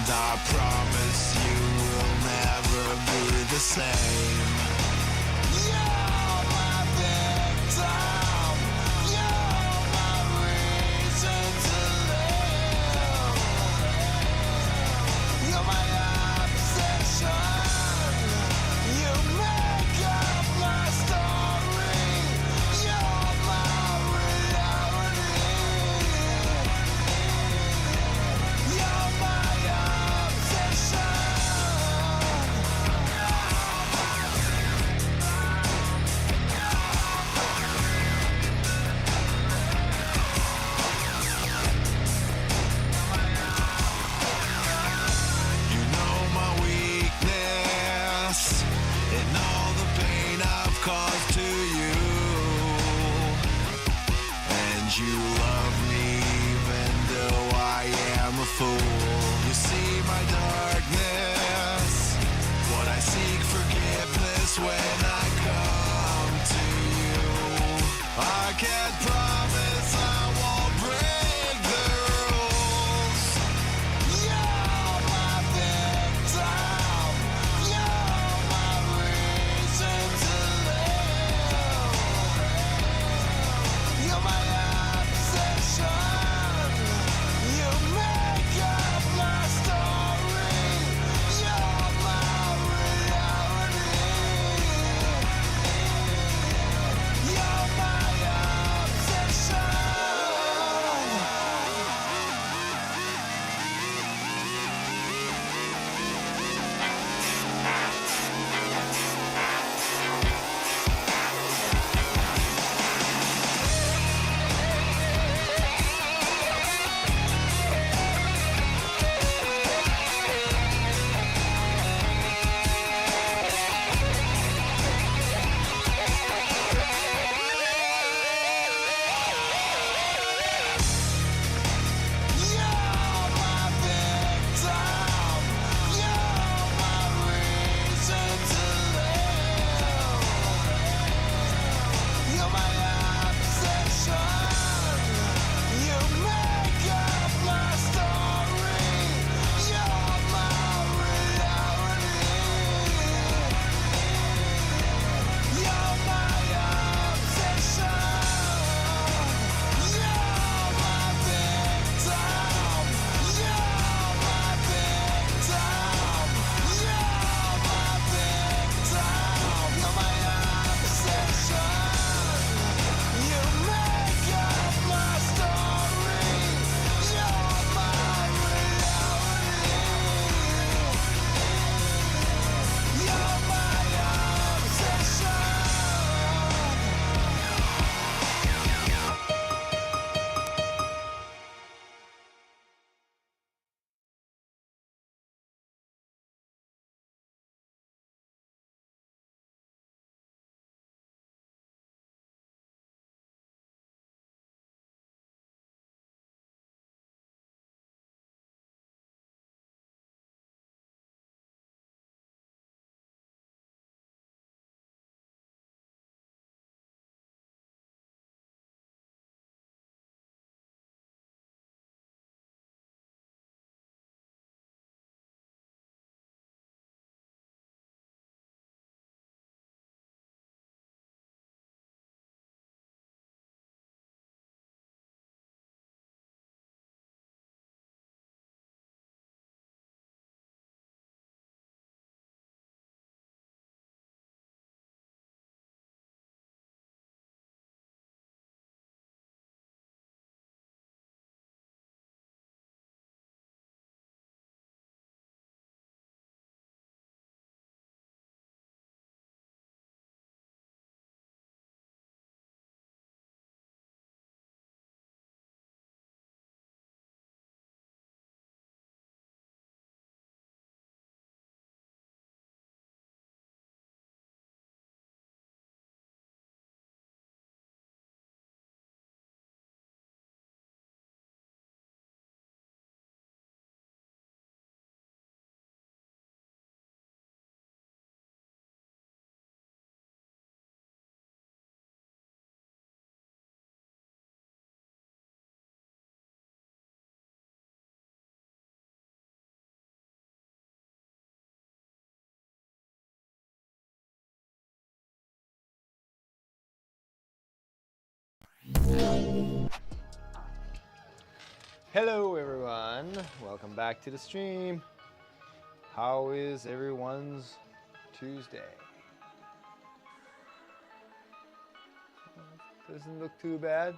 I promise you will never be the same. You're my victim. You're my reason to live. You're my obsession. You make up my story. You're my reality. You're my obsession. You know my weakness and all the pain I've caused to you. And you love me even though I am a fool. You see my darkness, what I seek forgiveness when I come to you. I can't promise I won't break the rules. You're my victim. You're my reason to live. You're my obsession. You make up my story. Hello everyone, welcome back to the stream. How is everyone's Tuesday? Doesn't look too bad.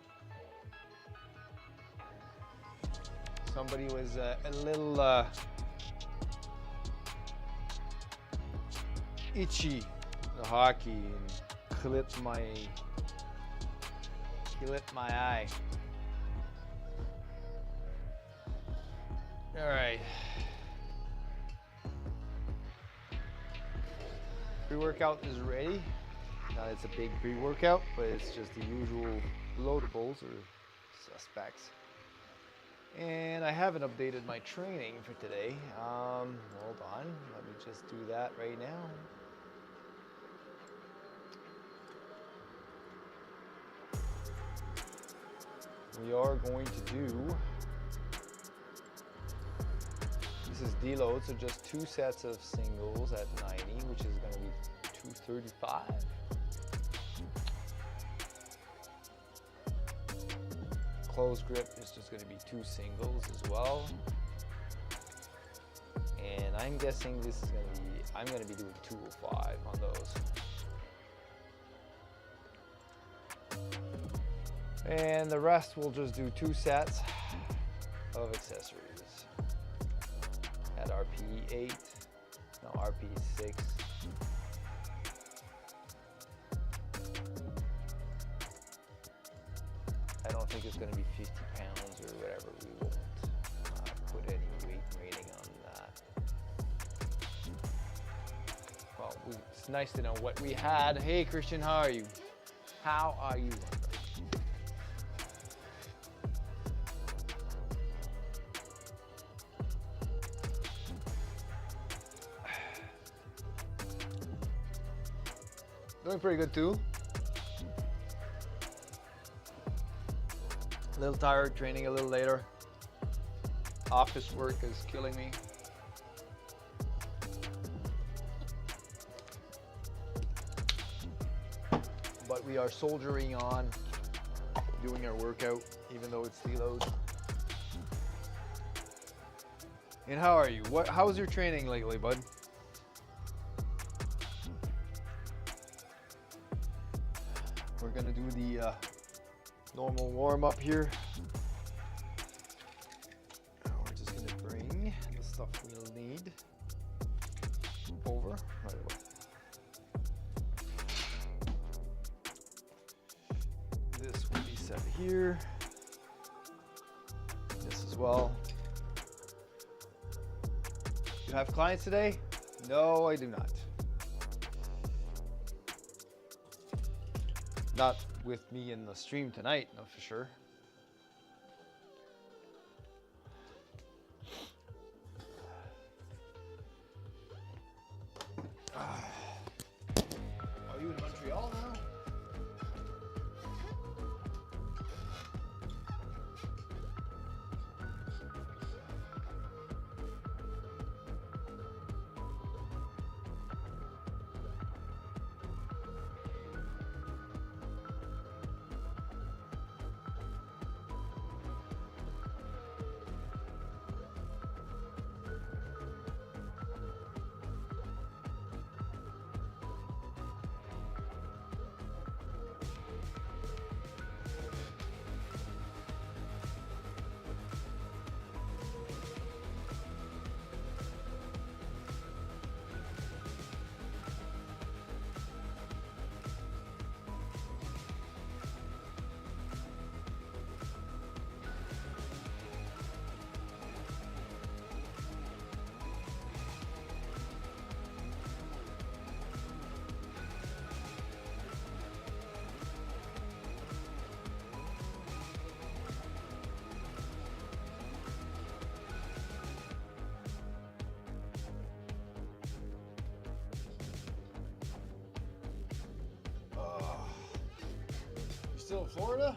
Somebody was a little itchy, the hockey, and clipped my eye. All right. Pre-workout is ready. Now it's a big pre-workout, but it's just the usual loadables or suspects. And I haven't updated my training for today. Hold on, let me just do that right now. We are going to do, this is deload, so just 2 sets of singles at 90, which is going to be 235. Close grip is just going to be 2 singles as well. And I'm guessing this is going to be, I'm going to be doing 205 on those. And the rest we'll just do 2 sets of accessories at RP 8, no, RP 6. I don't think it's going to be 50 pounds or whatever. We won't put any weight rating on that. Well, it's nice to know what we had. Hey Christian, how are you? How are you? Doing pretty good too. A little tired, training a little later. Office work is killing me. But we are soldiering on, doing our workout, even though it's deload. And how are you? How's your training lately, bud? We're gonna do the normal warm up here. We're just gonna bring the stuff we'll need over right away. This will be set here. This as well. You have clients today? No, I do not. Not with me in the stream tonight, no, for sure. Are you in Montreal now? Still in Florida?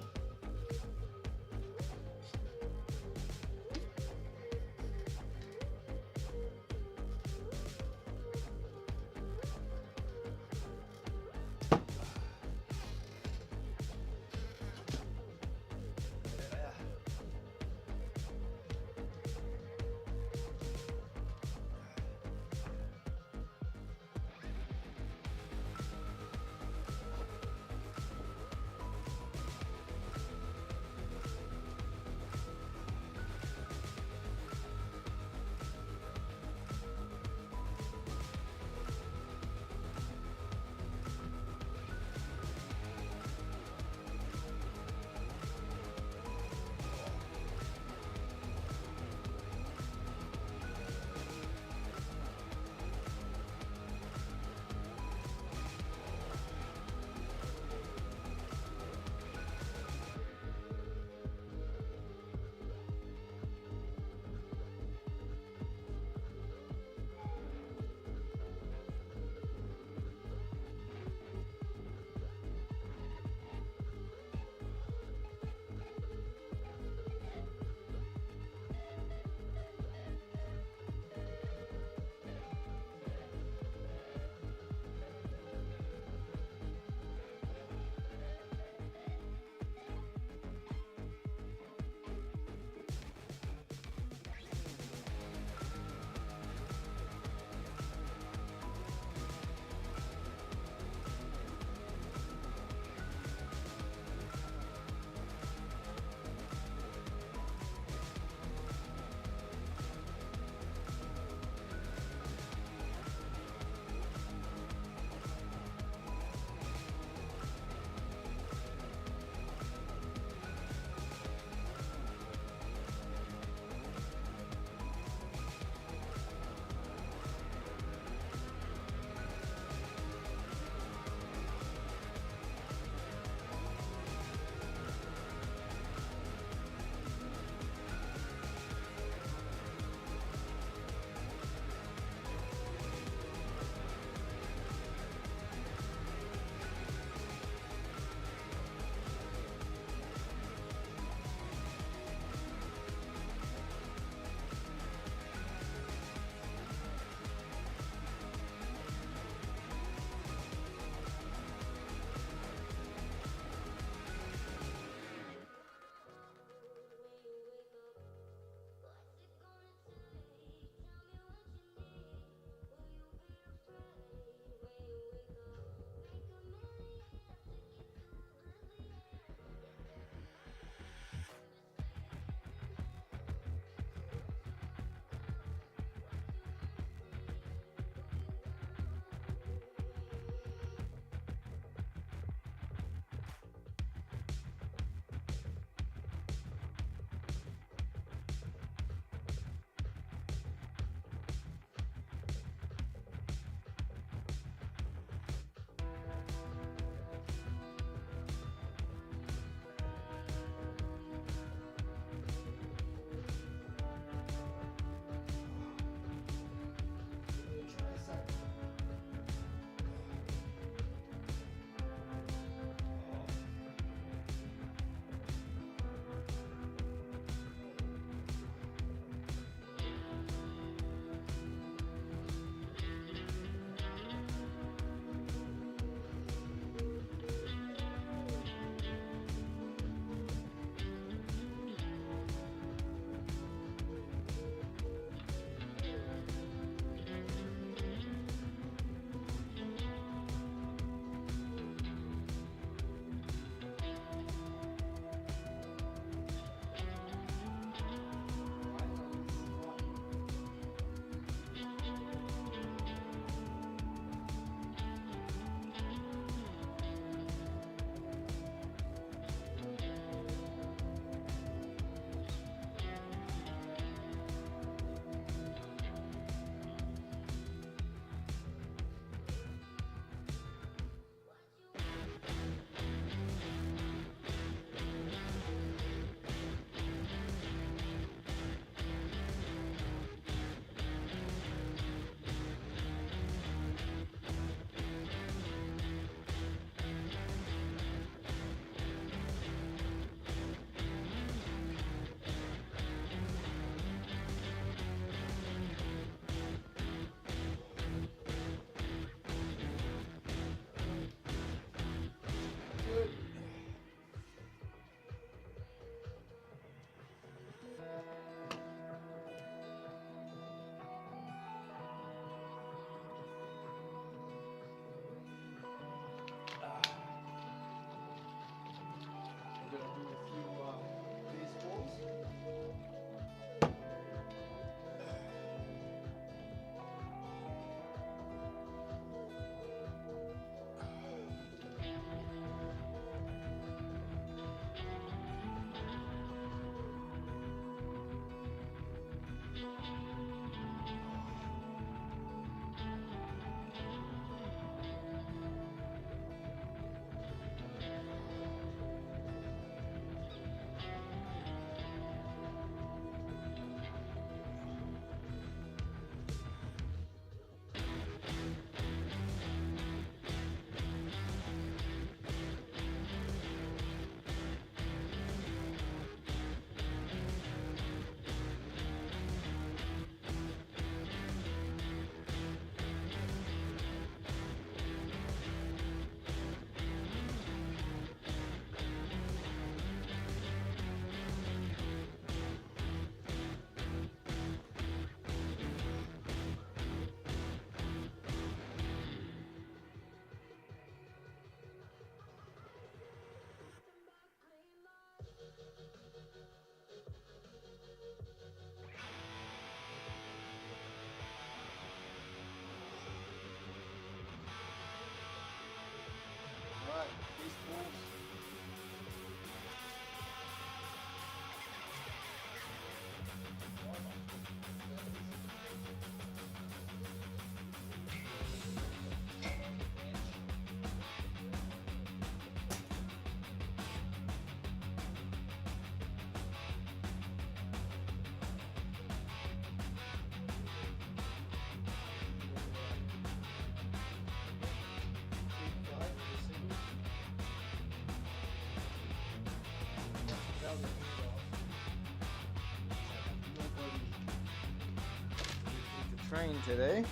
train today.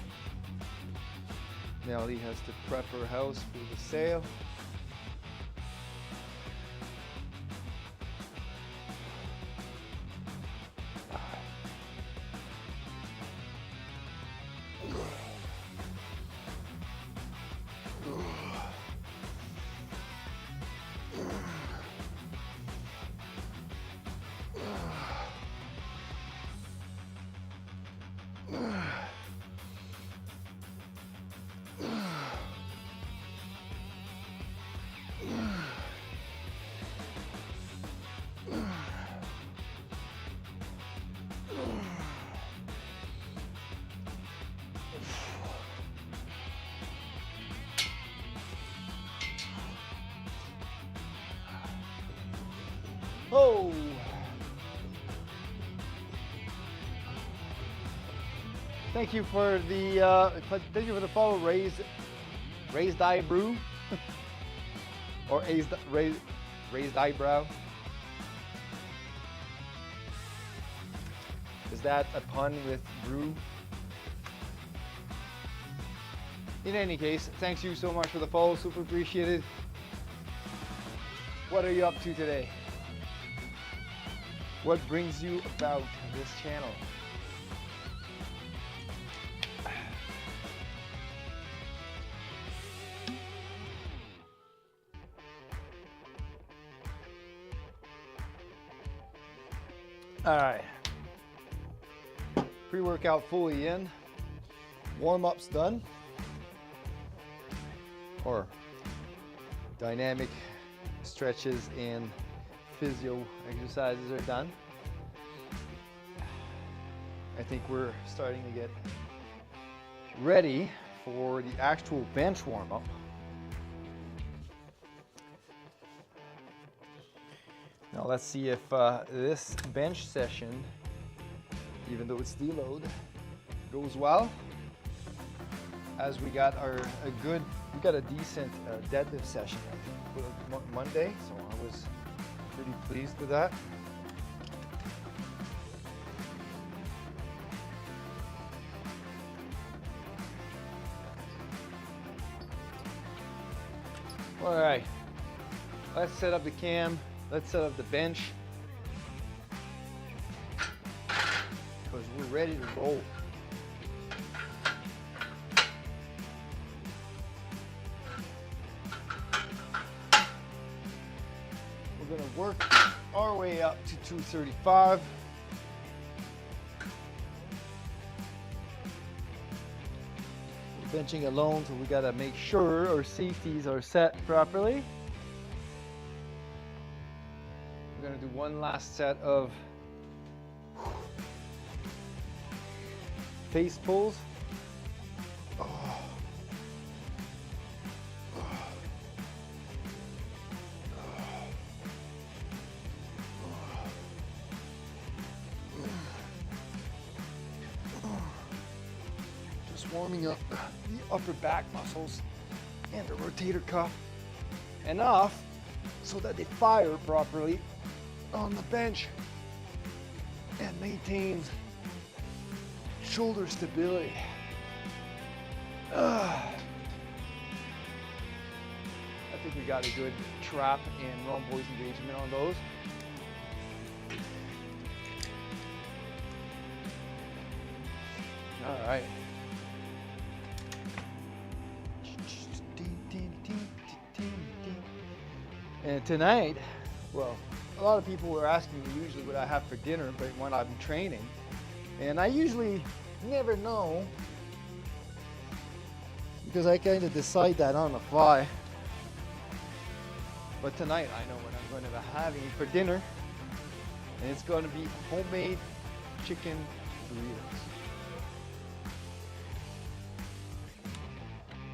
Nelly has to prep her house for the sale. Oh! Thank you for the follow, raised eyebrow, or raised eyebrow. Is that a pun with brew? In any case, thanks you so much for the follow, super appreciated. What are you up to today? What brings you about this channel? All right. Pre-workout fully in. Warm-up's done. Or dynamic stretches and physio exercises are done. I think we're starting to get ready for the actual bench warm-up. Now let's see if this bench session, even though it's deload, goes well. As we got a decent deadlift session for Monday, so I was pretty pleased with that. All right, let's set up the cam. Let's set up the bench, because we're ready to roll. We're gonna work our way up to 235. We're benching alone, so we gotta make sure our safeties are set properly. We're gonna do one last set of face pulls. Just warming up the upper back muscles and the rotator cuff enough so that they fire properly on the bench and maintains shoulder stability. I think we got a good trap and rhomboid engagement on those. All right. And tonight, well, a lot of people were asking me usually what I have for dinner, but when I'm training, and I usually never know because I kind of decide that on the fly. But tonight I know what I'm going to be having for dinner, and it's going to be homemade chicken burritos.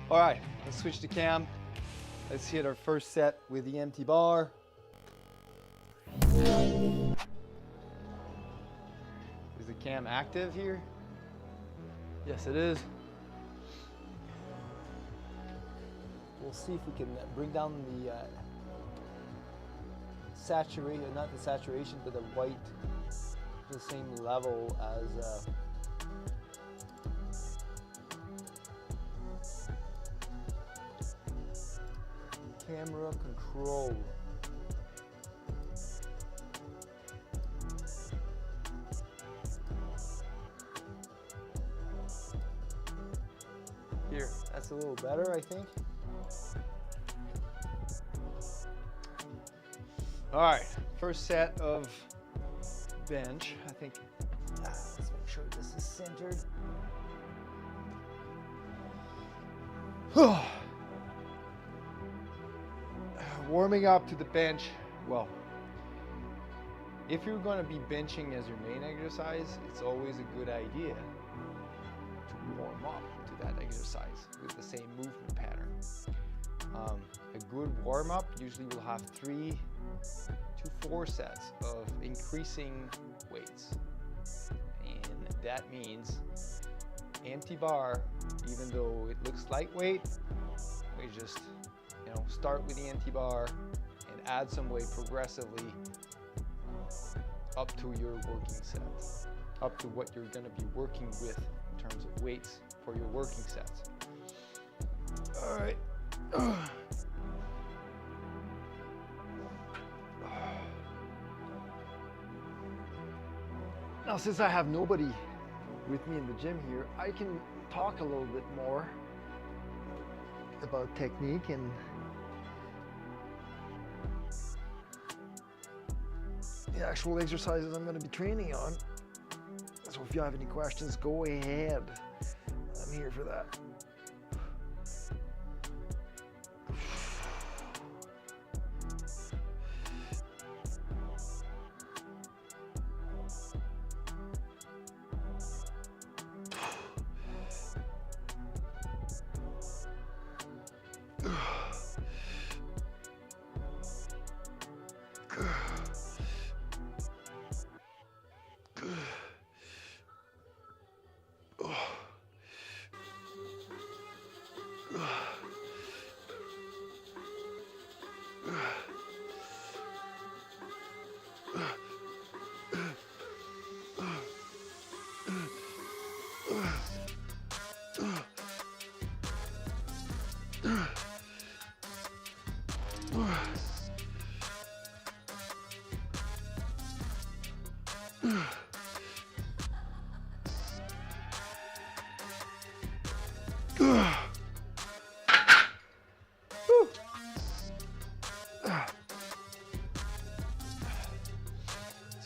All right, let's switch to cam. Let's hit our first set with the empty bar. Is the cam active here? Yes, it is. We'll see if we can bring down the saturation, not the saturation, but the white to the same level as camera control. Here, that's a little better, I think. All right, first set of bench. I think, let's make sure this is centered. Warming up to the bench. Well, if you're going to be benching as your main exercise, it's always a good idea to warm up to that exercise with the same movement pattern. A good warm-up usually will have 3 to 4 sets of increasing weights, and that means empty bar. Even though it looks lightweight, we just start with the empty bar and add some weight progressively up to your working sets, up to what you're going to be working with in terms of weights for your working sets. All right. Now, since I have nobody with me in the gym here, I can talk a little bit more about technique and the actual exercises I'm going to be training on. So if you have any questions, go ahead. I'm here for that.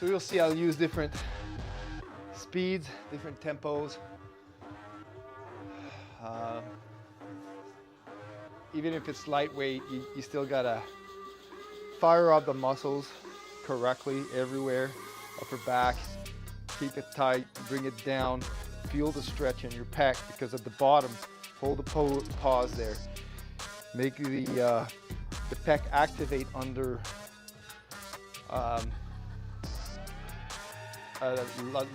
So you'll see I'll use different speeds, different tempos. Even if it's lightweight, you still gotta fire up the muscles correctly everywhere, upper back, keep it tight, bring it down, feel the stretch in your pec, because at the bottom, hold the pause there. Make the pec activate under a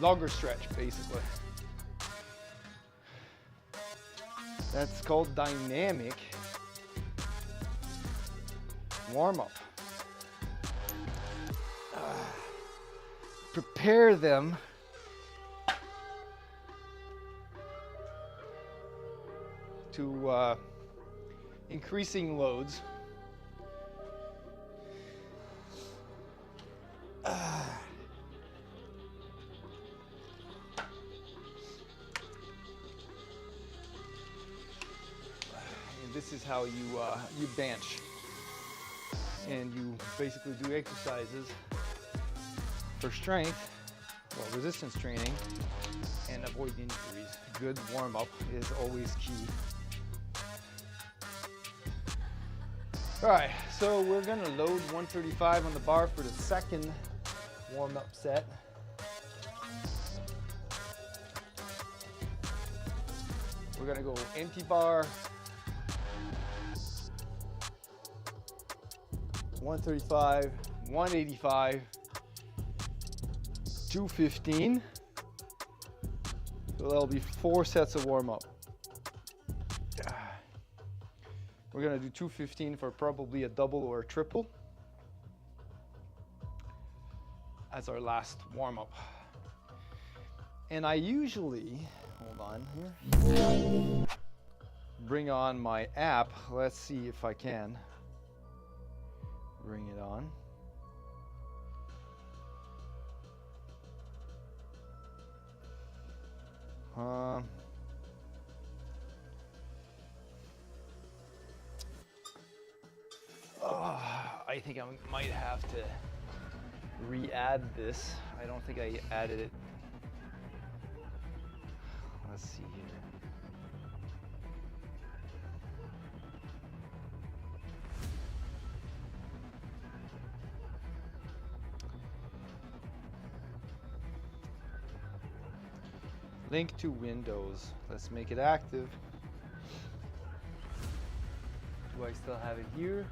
longer stretch, basically. That's called dynamic warm-up. Prepare them to increasing loads. And this is how you bench, and you basically do exercises for strength, well, resistance training, and avoid injuries. Good warm-up is always key. All right, so we're gonna load 135 on the bar for the second warm-up set. We're gonna go empty bar, 135, 185, 215. So that'll be 4 sets of warm-up. We're gonna do 215 for probably a double or a triple as our last warm-up. And I usually, hold on here, bring on my app. Let's see if I can. bring it on. I think I might have to re-add this. I don't think I added it. Let's see here. Link to Windows. Let's make it active. Do I still have it here?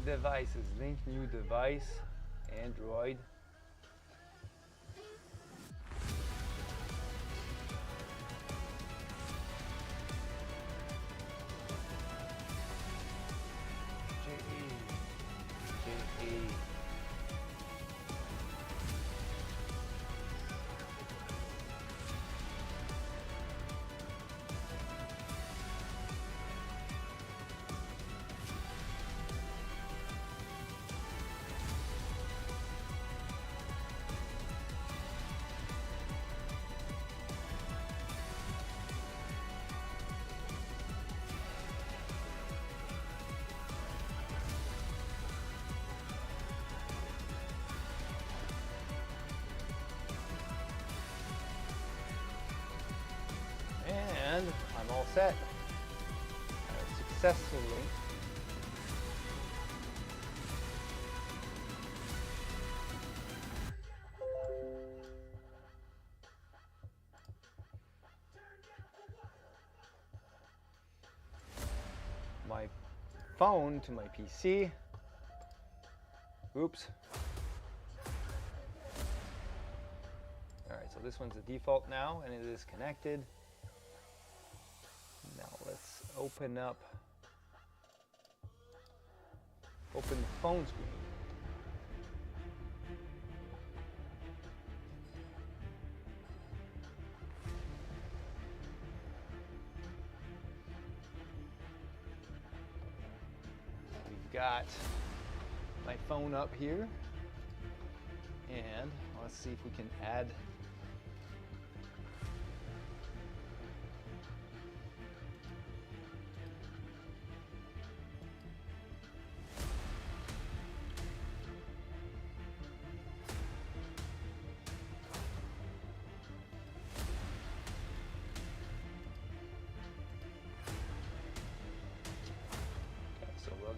Devices, link new device, Android. And I'm all set. Successfully. My phone to my PC. Oops. All right, so this one's the default now, and it is connected. Now let's open the phone screen. We've got my phone up here, and let's see if we can add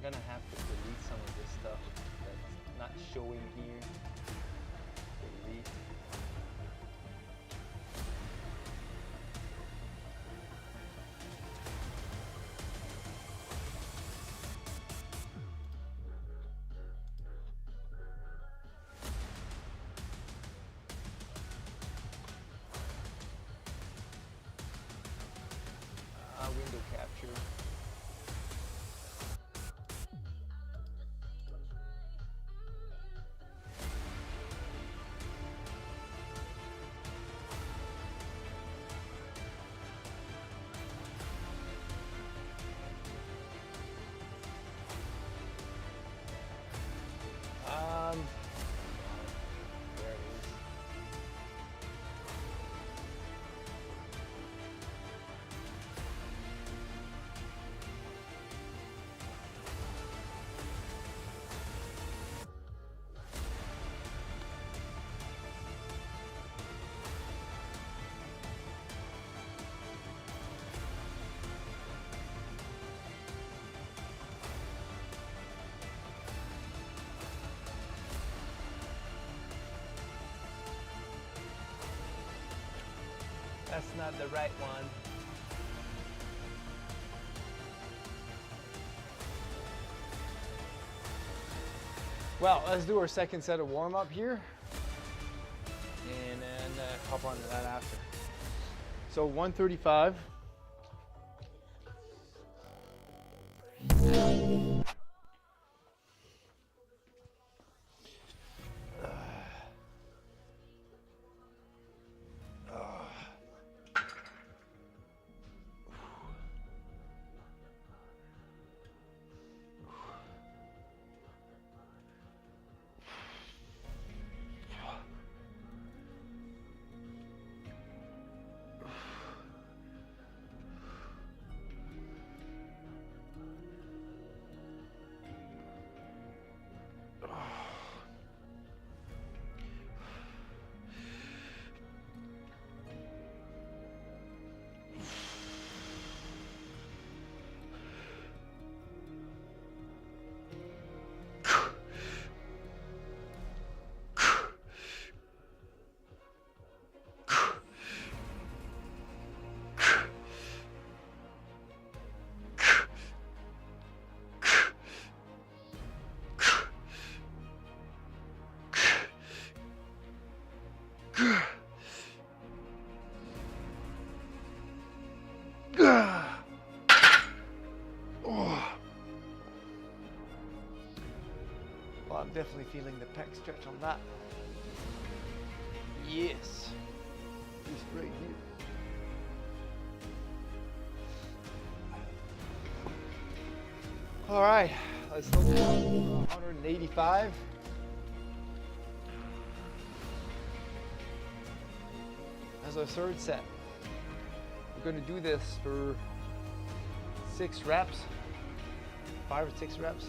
gonna have to delete some of this stuff that's not showing here. Delete. Window capture. There it is. That's not the right one. Well, let's do our second set of warm up here, and then hop on to that after. So 135. Well, I'm definitely feeling the pec stretch on that. Yes. Just right here. All right, let's look at 185. As our third set. We're going to do this for 6 reps, 5 or 6 reps.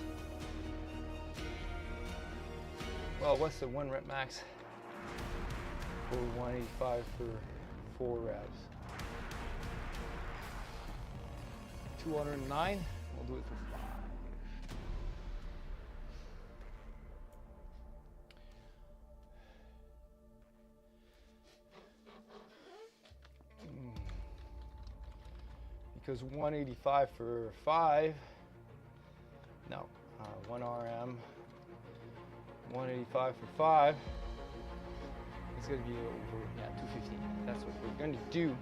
Well, what's the 1 rep max for 185 for 4 reps? 209. We'll do it for 5. Because 185 for 5, no, 1 RM, 185 for 5, it's going to be over, 215. That's what we're going to do.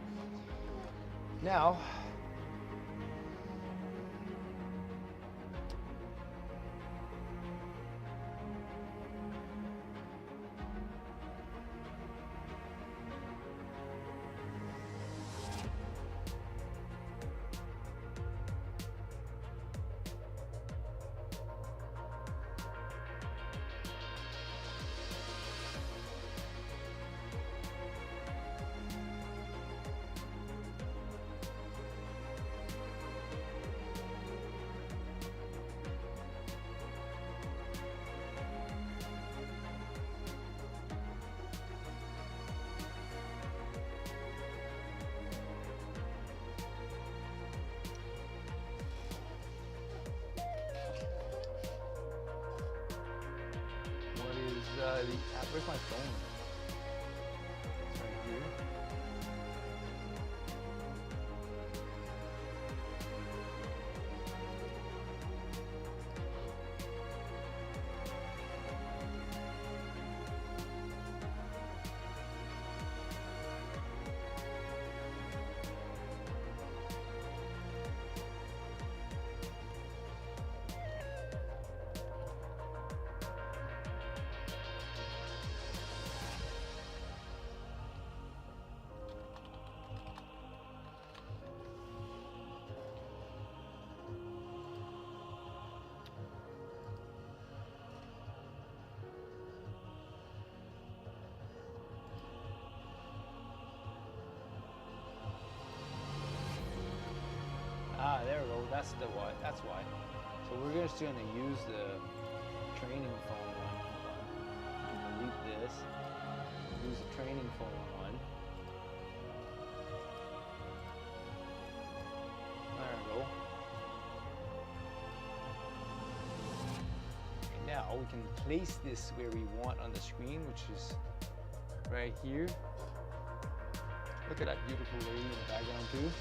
Now, where's my phone? It's right here. Ah, there we go. That's the why. That's why. So we're just going to use the training phone one. Delete this. Use the training phone one. There we go. Okay, now we can place this where we want on the screen, which is right here. Look at that beautiful lady in the background too.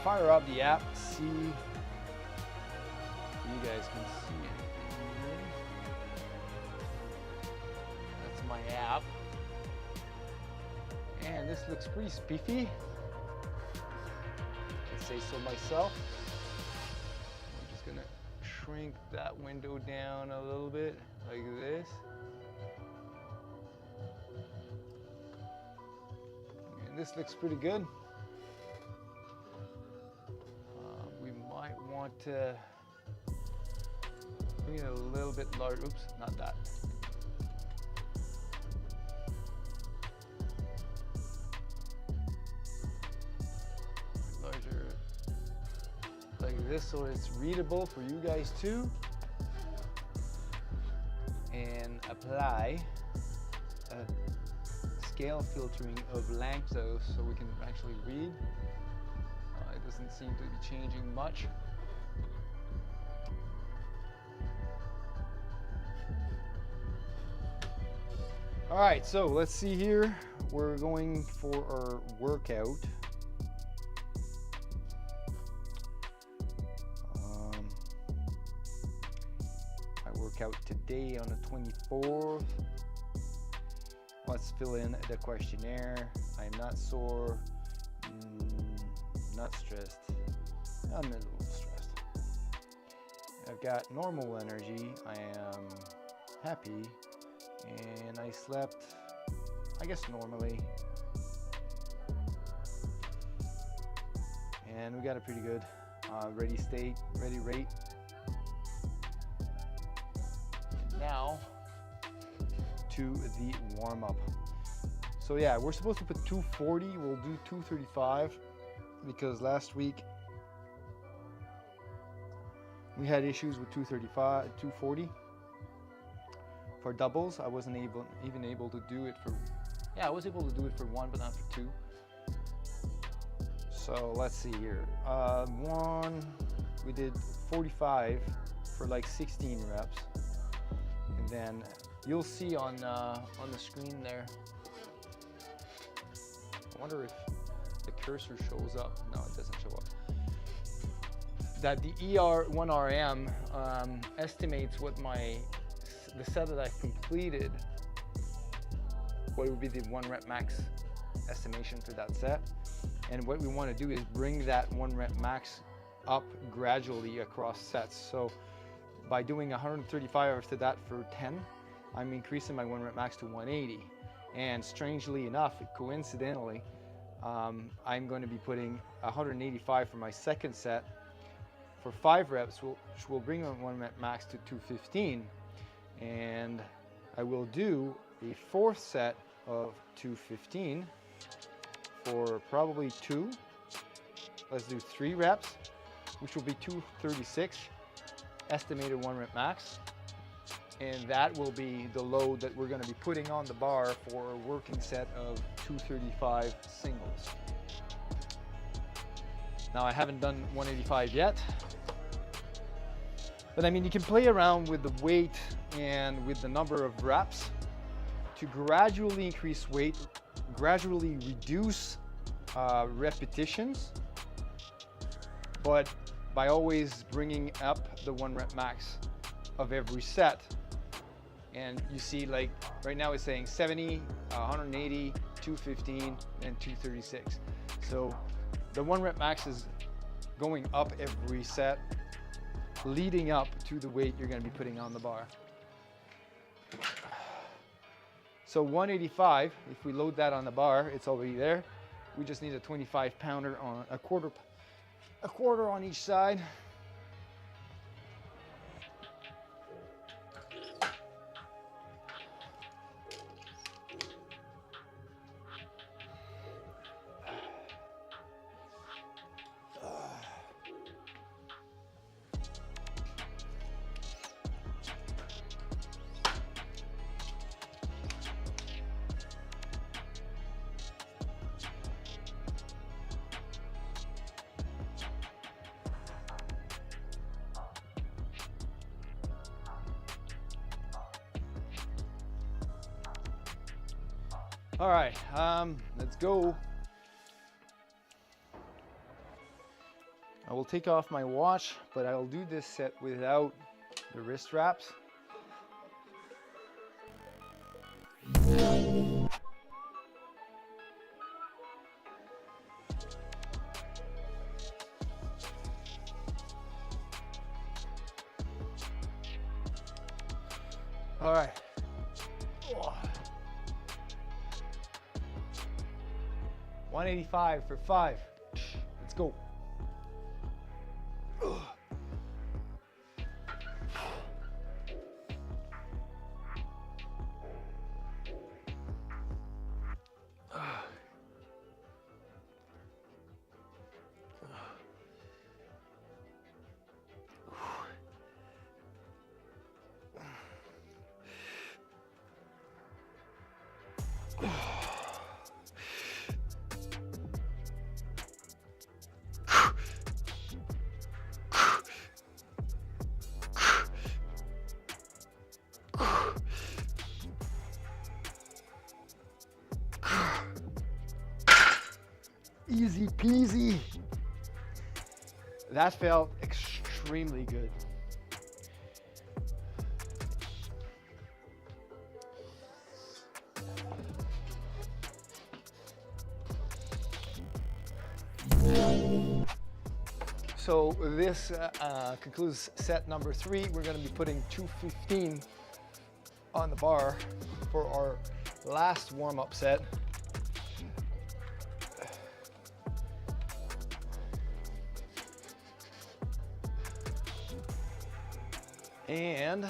fire up the app, see if you guys can see it. That's my app. And this looks pretty spiffy. I'd say so myself. I'm just gonna shrink that window down a little bit, like this. And this looks pretty good. We might want to bring it a little bit larger. Oops, not that. Larger, like this, so it's readable for you guys too. And apply a scale filtering of length so we can actually read. It doesn't seem to be changing much. All right, so let's see here. We're going for our workout. I work out today on the 24th. Let's fill in the questionnaire. I'm not sore, not stressed. I'm a little stressed. I've got normal energy. I am happy. And I slept, I guess, normally. And we got a pretty good ready state, ready rate. And now to the warm up. So yeah, we're supposed to put 240. We'll do 235 because last week we had issues with 240. For doubles, I wasn't even able to do it for, I was able to do it for one, but not for two. So let's see here. We did 45 for like 16 reps. And then you'll see on the screen there. I wonder if the cursor shows up. No, it doesn't show up. That the ER1RM estimates what the set that I've completed, what would be the 1 rep max estimation for that set. And what we want to do is bring that 1 rep max up gradually across sets. So by doing 135 after that for 10, I'm increasing my 1 rep max to 180. And strangely enough, coincidentally, I'm going to be putting 185 for my second set for 5 reps, which will bring my 1 rep max to 215. And I will do a 4th set of 215 for probably 2. Let's do 3 reps, which will be 236, estimated 1 rep max. And that will be the load that we're going to be putting on the bar for a working set of 235 singles. Now I haven't done 185 yet, but I mean, you can play around with the weight and with the number of reps to gradually increase weight, gradually reduce repetitions, but by always bringing up the 1 rep max of every set. And you see, like right now it's saying 70, 180, 215, and 236. So the 1 rep max is going up every set, leading up to the weight you're going to be putting on the bar. So 185, if we load that on the bar, it's already there. We just need a 25 pounder on a quarter on each side. All right, let's go. I will take off my watch, but I will do this set without the wrist wraps. All right. 185 for 5. Let's go. Easy peasy. That felt extremely good. So this concludes set number 3. We're going to be putting 215 on the bar for our last warm-up set. And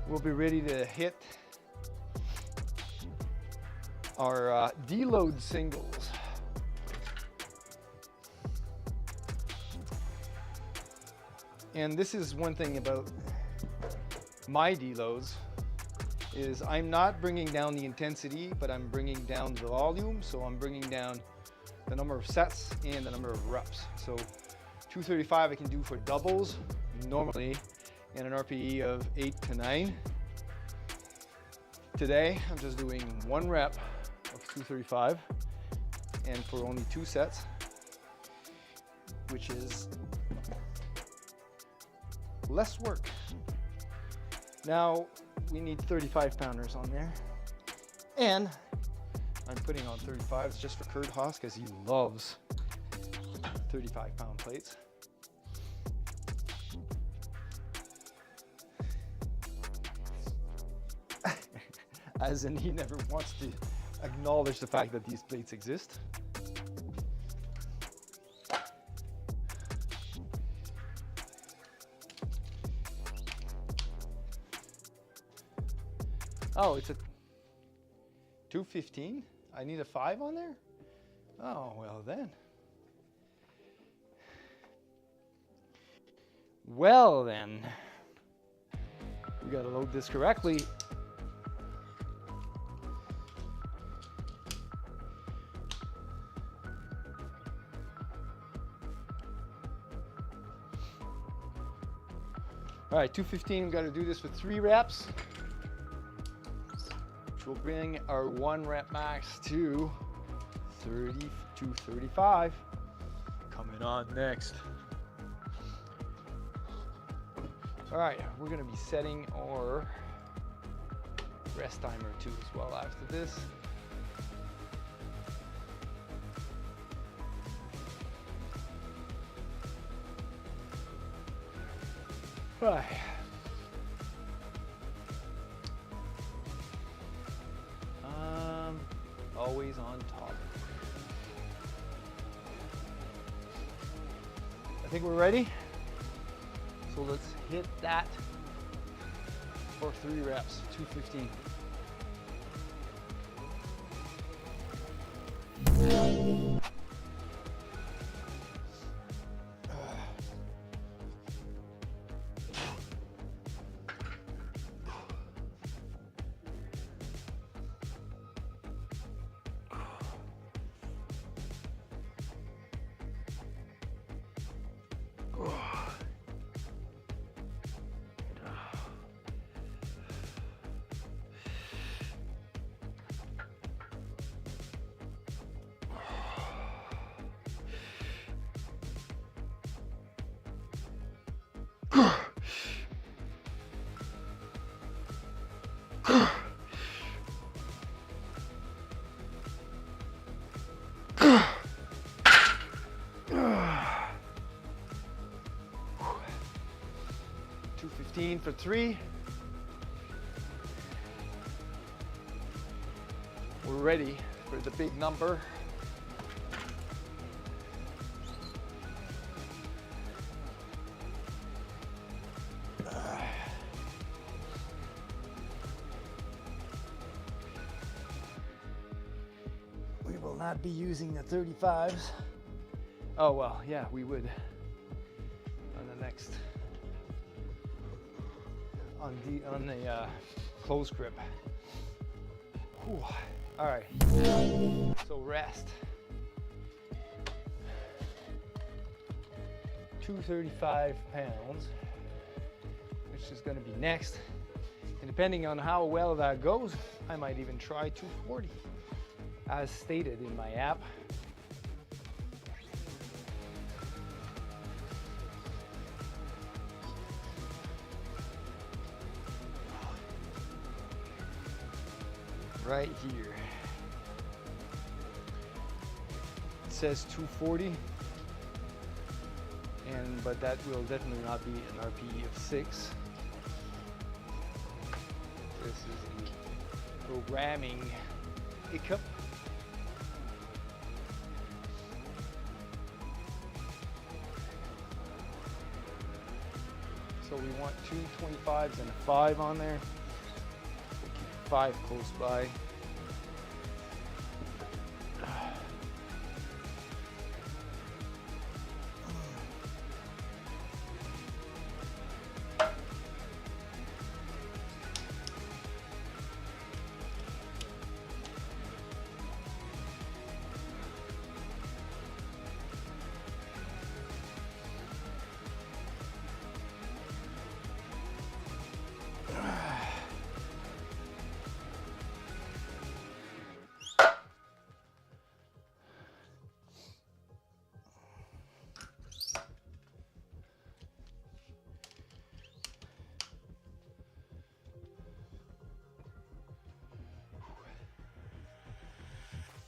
we'll be ready to hit our deload singles. And this is one thing about my deloads, is I'm not bringing down the intensity, but I'm bringing down the volume. So I'm bringing down the number of sets and the number of reps. So 235 I can do for doubles normally, and an RPE of 8 to 9. Today, I'm just doing 1 rep of 235, and for only 2 sets, which is less work. Now, we need 35 pounders on there, and I'm putting on 35s just for Kurt Haas because he loves 35 pound plates. As in, he never wants to acknowledge the fact that these plates exist. Oh, it's a 215? I need a 5 on there? Oh, well then. Well then. We gotta load this correctly. All right, 215, we got to do this with 3 reps, which will bring our 1 rep max to 30 to 35. Coming on next. All right, we're going to be setting our rest timer too as well after this. Right. Always on top. I think we're ready. So let's hit that for 3 reps, 215. 15 for 3. We're ready for the big number. We will not be using the 35s. Oh well, yeah, we would on the next, on the close grip. Whew. All right, so rest. 235 pounds, which is going to be next. And depending on how well that goes, I might even try 240, as stated in my app. Right here. It says 240, but that will definitely not be an RPE of 6. This is the programming hiccup. So we want 2 25s and a 5 on there. We'll keep 5 close by.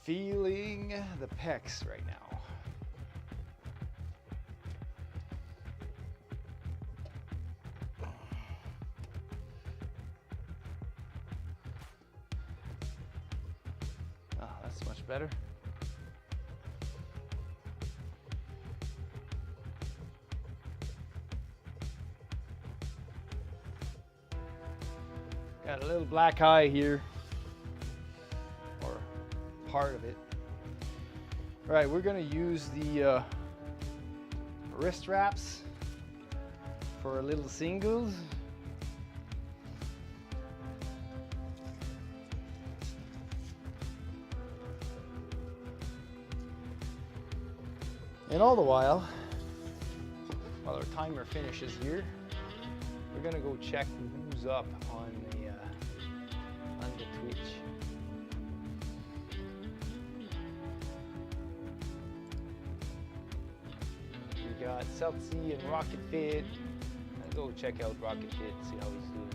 Feeling the pecs right now. Oh, that's much better. Got a little black eye here. Part of it. All right, we're gonna use the wrist wraps for a little singles. And all the while our timer finishes here, we're gonna go check who's up on the Twitch. We got Celtsy and Rocket Fit. I'll go check out Rocket Fit, see how he's doing.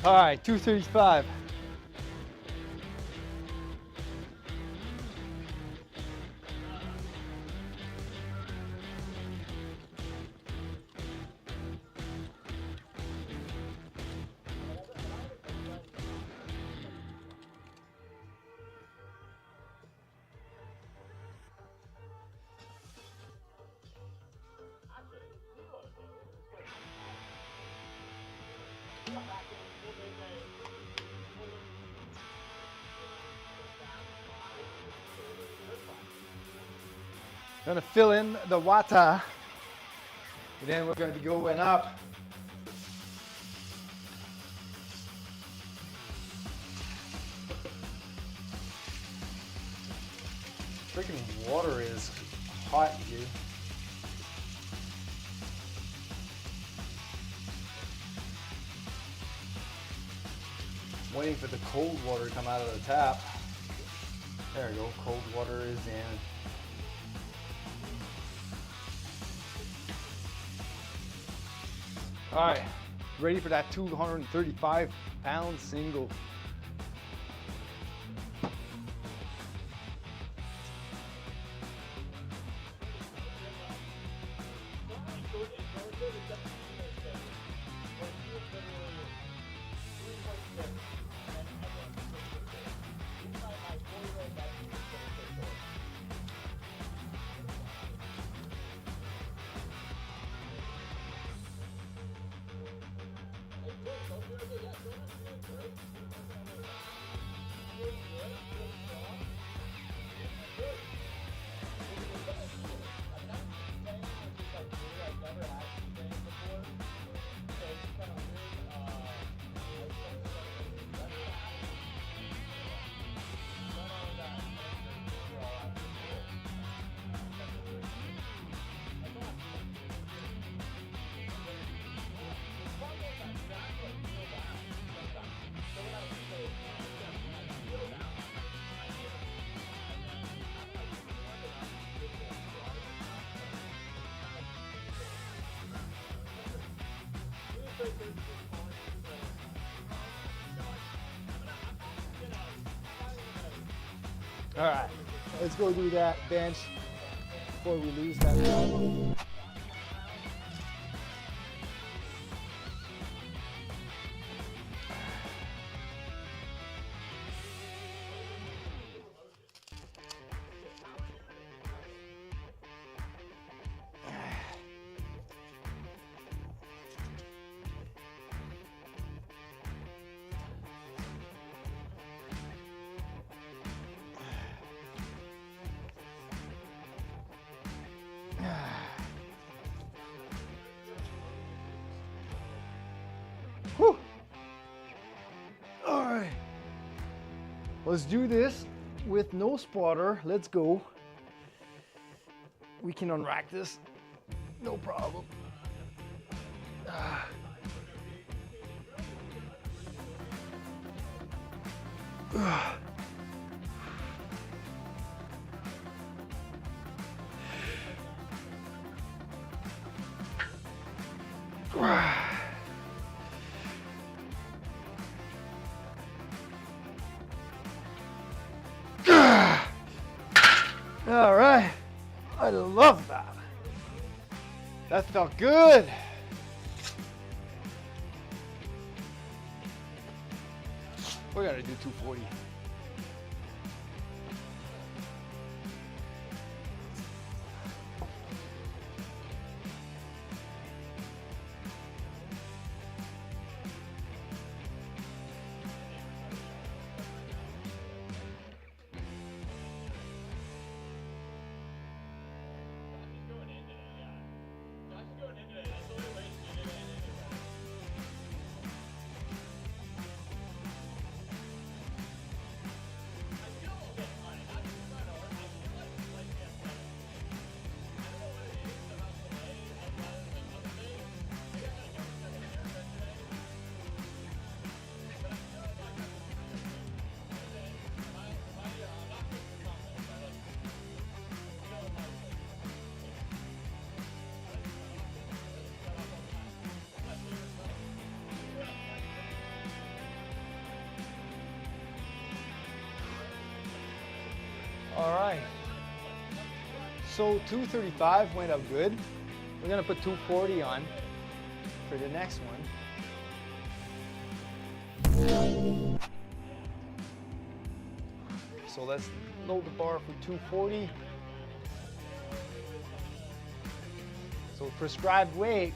All right, 235. Gonna fill in the water, and then we're gonna be going up. Freaking water is hot here. I'm waiting for the cold water to come out of the tap. There we go, cold water is in. All right, ready for that 235-pound single. All right, let's go do that bench before we lose that power. Whew. All right, let's do this with no spotter. Let's go. We can unrack this, no problem. All right, I love that. That felt good. We gotta do 240. So 235 went out good. We're gonna put 240 on for the next one. So let's load the bar for 240. So prescribed weight,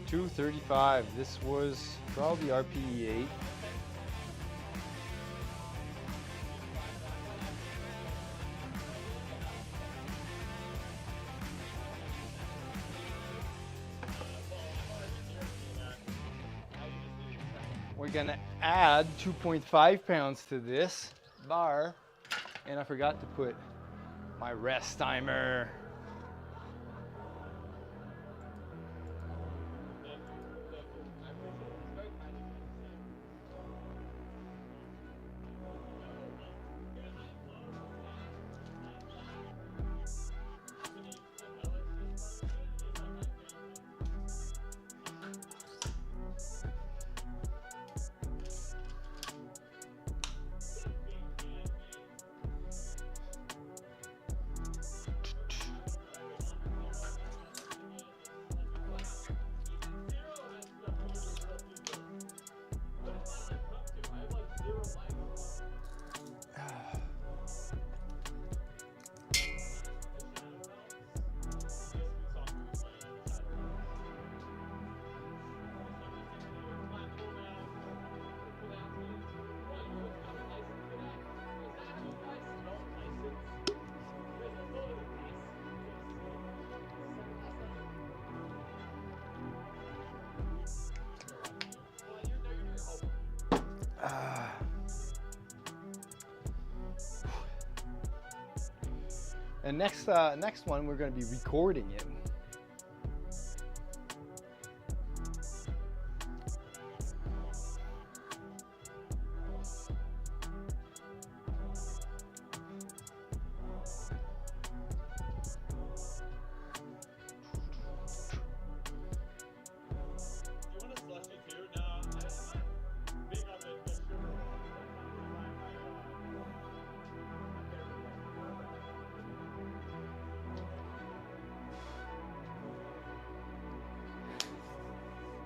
235. This was probably RPE 8. We're gonna add 2.5 pounds to this bar, and I forgot to put my rest timer. And next one, we're going to be recording it.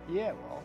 Yeah, well.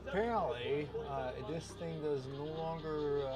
apparently, this thing does no longer.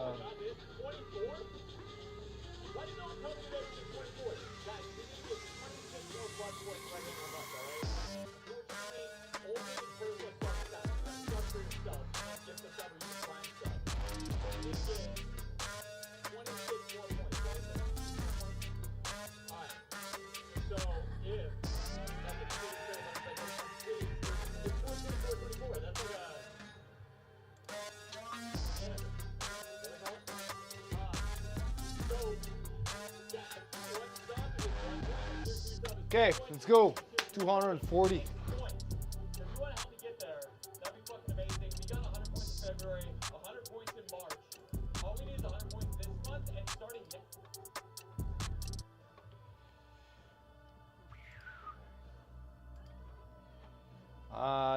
Okay, let's go. 240.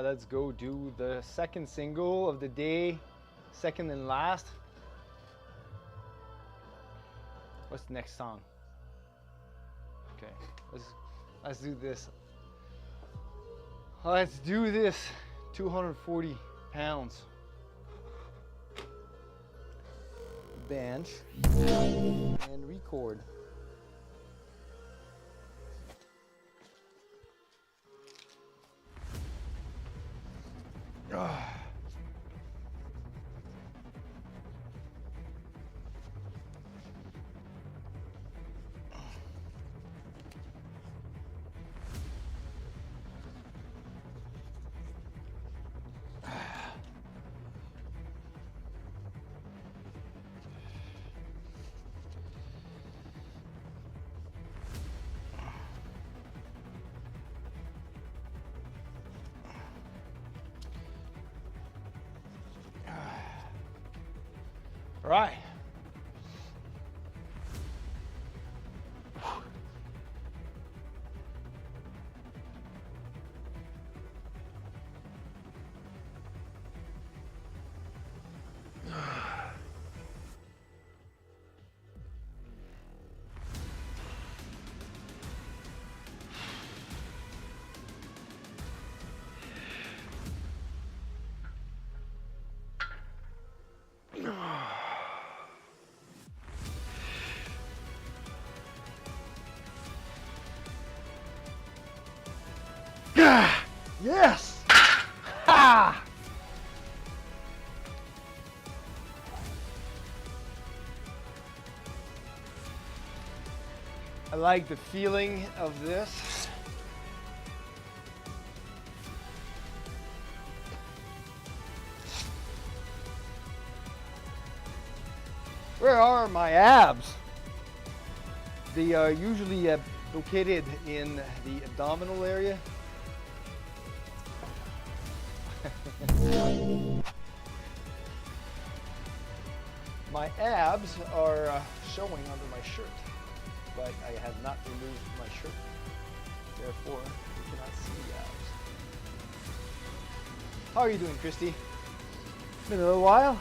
Let's go do the second single of the day, second and last. What's the next song? Okay, let's do this. Let's do this. 240 pounds. Bench and record. Right. Yes! Ha! I like the feeling of this. Where are my abs? They are usually located in the abdominal area. My abs are showing under my shirt, but I have not removed my shirt. Therefore, you cannot see the abs. How are you doing, Christy? Been a little while.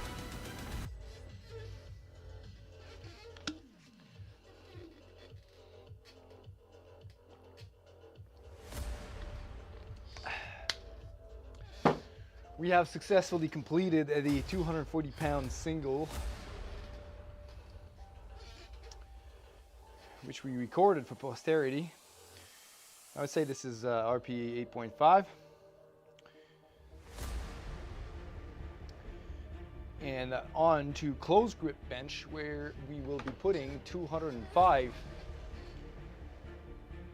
We have successfully completed the 240-pound single, which we recorded for posterity. I would say this is RPE 8.5. And on to close grip bench, where we will be putting 205.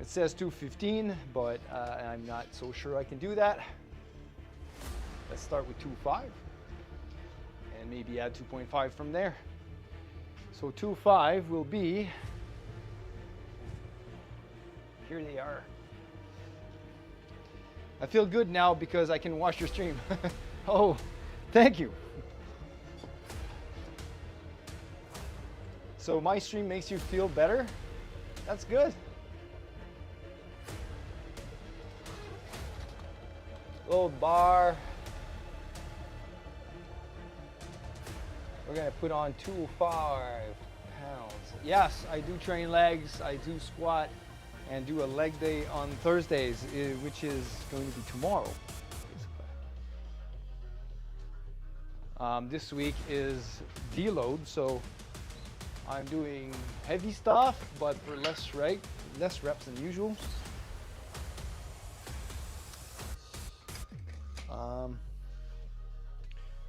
It says 215, but I'm not so sure I can do that. Let's start with 2.5 and maybe add 2.5 from there. So 2.5 will be, here they are. I feel good now because I can watch your stream. Oh, thank you. So my stream makes you feel better? That's good. Load bar. We're gonna put on 205 pounds. Yes, I do train legs, I do squat, and do a leg day on Thursdays, which is going to be tomorrow. This week is deload, so I'm doing heavy stuff, but for less reps than usual.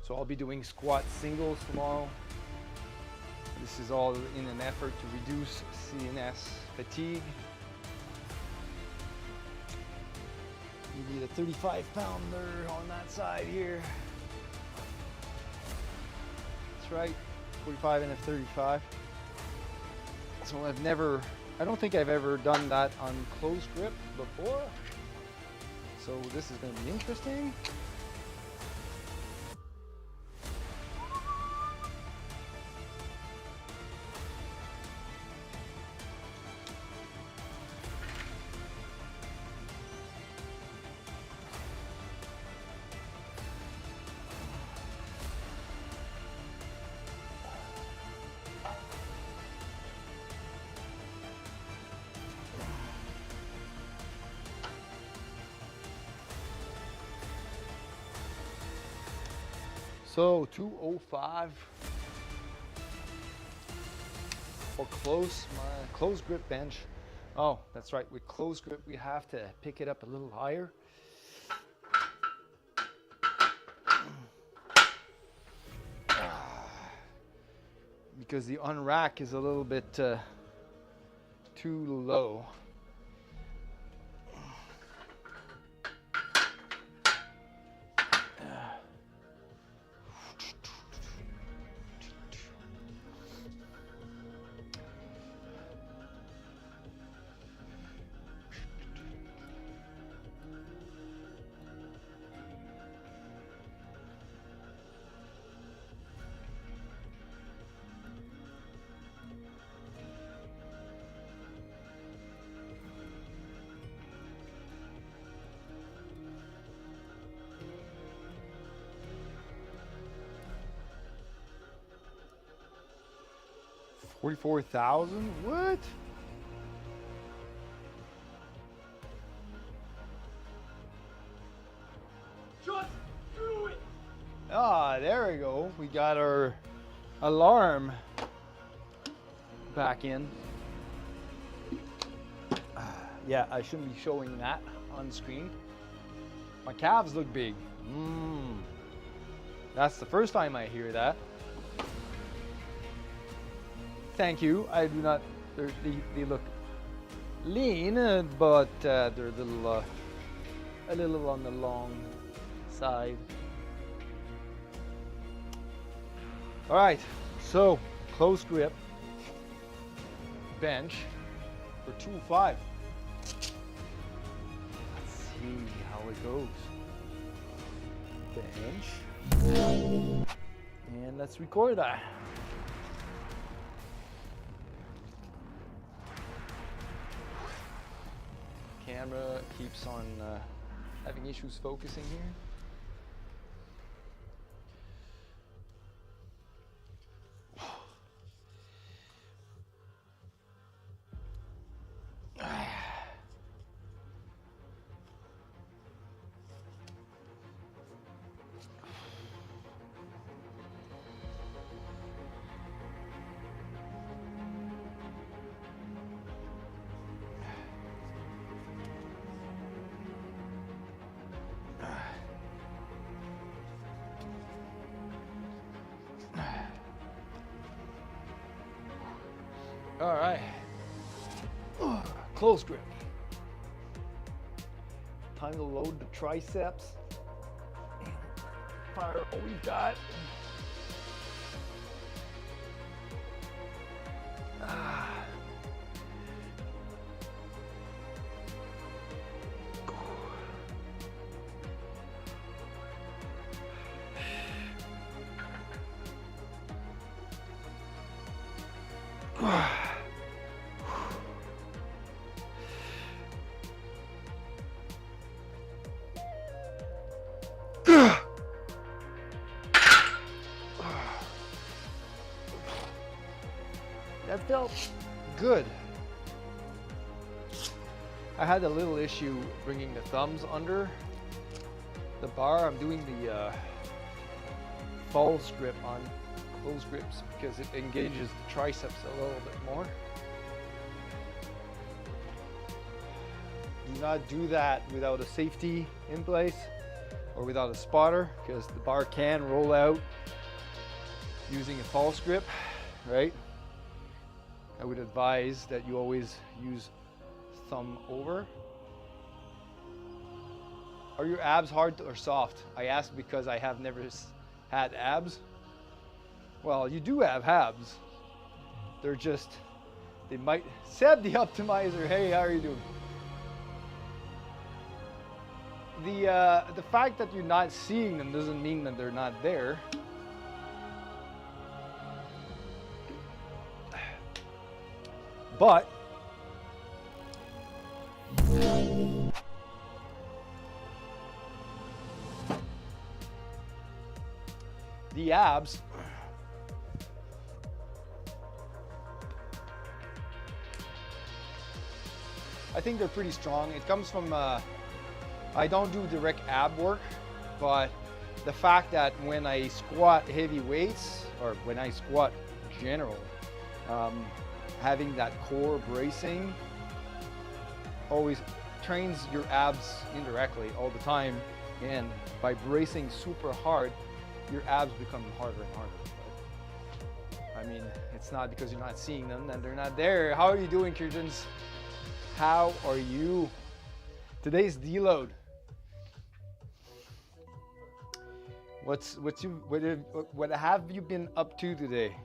So I'll be doing squat singles tomorrow. This is all in an effort to reduce CNS fatigue. You need a 35-pounder on that side here. That's right, 45 and a 35. So I don't think I've ever done that on close grip before. So this is going to be interesting. So 205 for my close grip bench. Oh, that's right. With close grip, we have to pick it up a little higher. Because the unrack is a little bit too low. $44,000? What? Just do it! Ah, there we go. We got our alarm back in. Yeah, I shouldn't be showing that on screen. My calves look big. That's the first time I hear that. Thank you. I do not. They look lean, but they're a little on the long side. All right. So close grip bench for 205. Let's see how it goes. Bench, and let's record that. Camera keeps on having issues focusing here. All right, close grip. Time to load the triceps. Fire all we got. That felt good. I had a little issue bringing the thumbs under the bar. I'm doing the false grip on close grips because it engages the triceps a little bit more. Do not do that without a safety in place or without a spotter, because the bar can roll out using a false grip, right? I would advise that you always use thumb over. Are your abs hard or soft? I ask because I have never had abs. Well, you do have abs. They're just, they might, Seb the optimizer, hey, how are you doing? The fact that you're not seeing them doesn't mean that they're not there. But the abs I think they're pretty strong. It comes from I don't do direct ab work, but the fact that when I squat heavy weights, or when I squat general, having that core bracing always trains your abs indirectly all the time, and by bracing super hard, your abs become harder and harder. But, I mean, it's not because you're not seeing them and they're not there. How are you doing, Kirtans? How are you? Today's deload. What have you been up to today?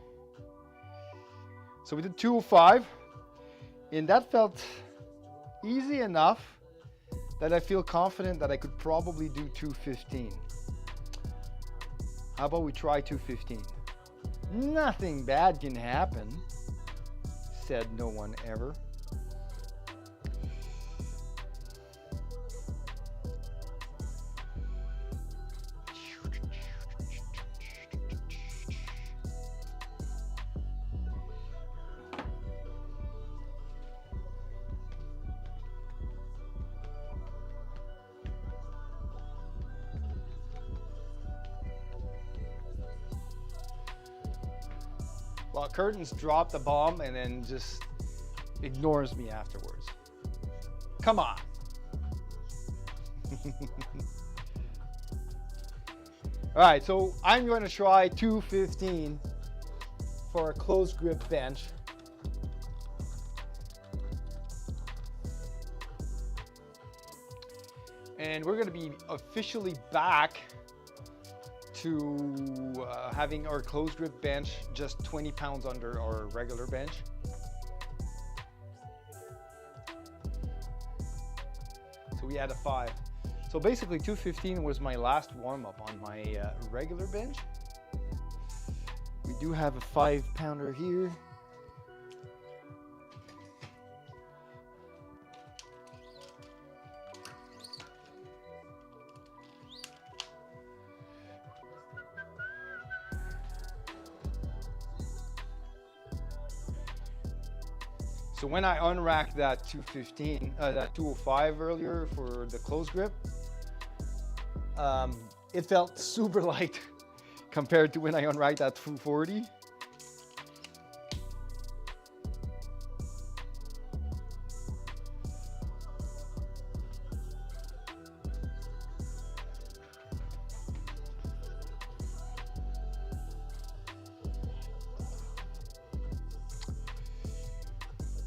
So we did 205, and that felt easy enough that I feel confident that I could probably do 215. How about we try 215? Nothing bad can happen, said no one ever. Well, Curtains dropped the bomb and then just ignores me afterwards. Come on. All right, so I'm going to try 215 for a close grip bench. And we're going to be officially back to having our close grip bench just 20 pounds under our regular bench. So we had a 5. So basically 215 was my last warm up on my regular bench. We do have a 5-pounder here. So when I unracked that 215, that 205 earlier for the close grip, it felt super light compared to when I unracked that 240.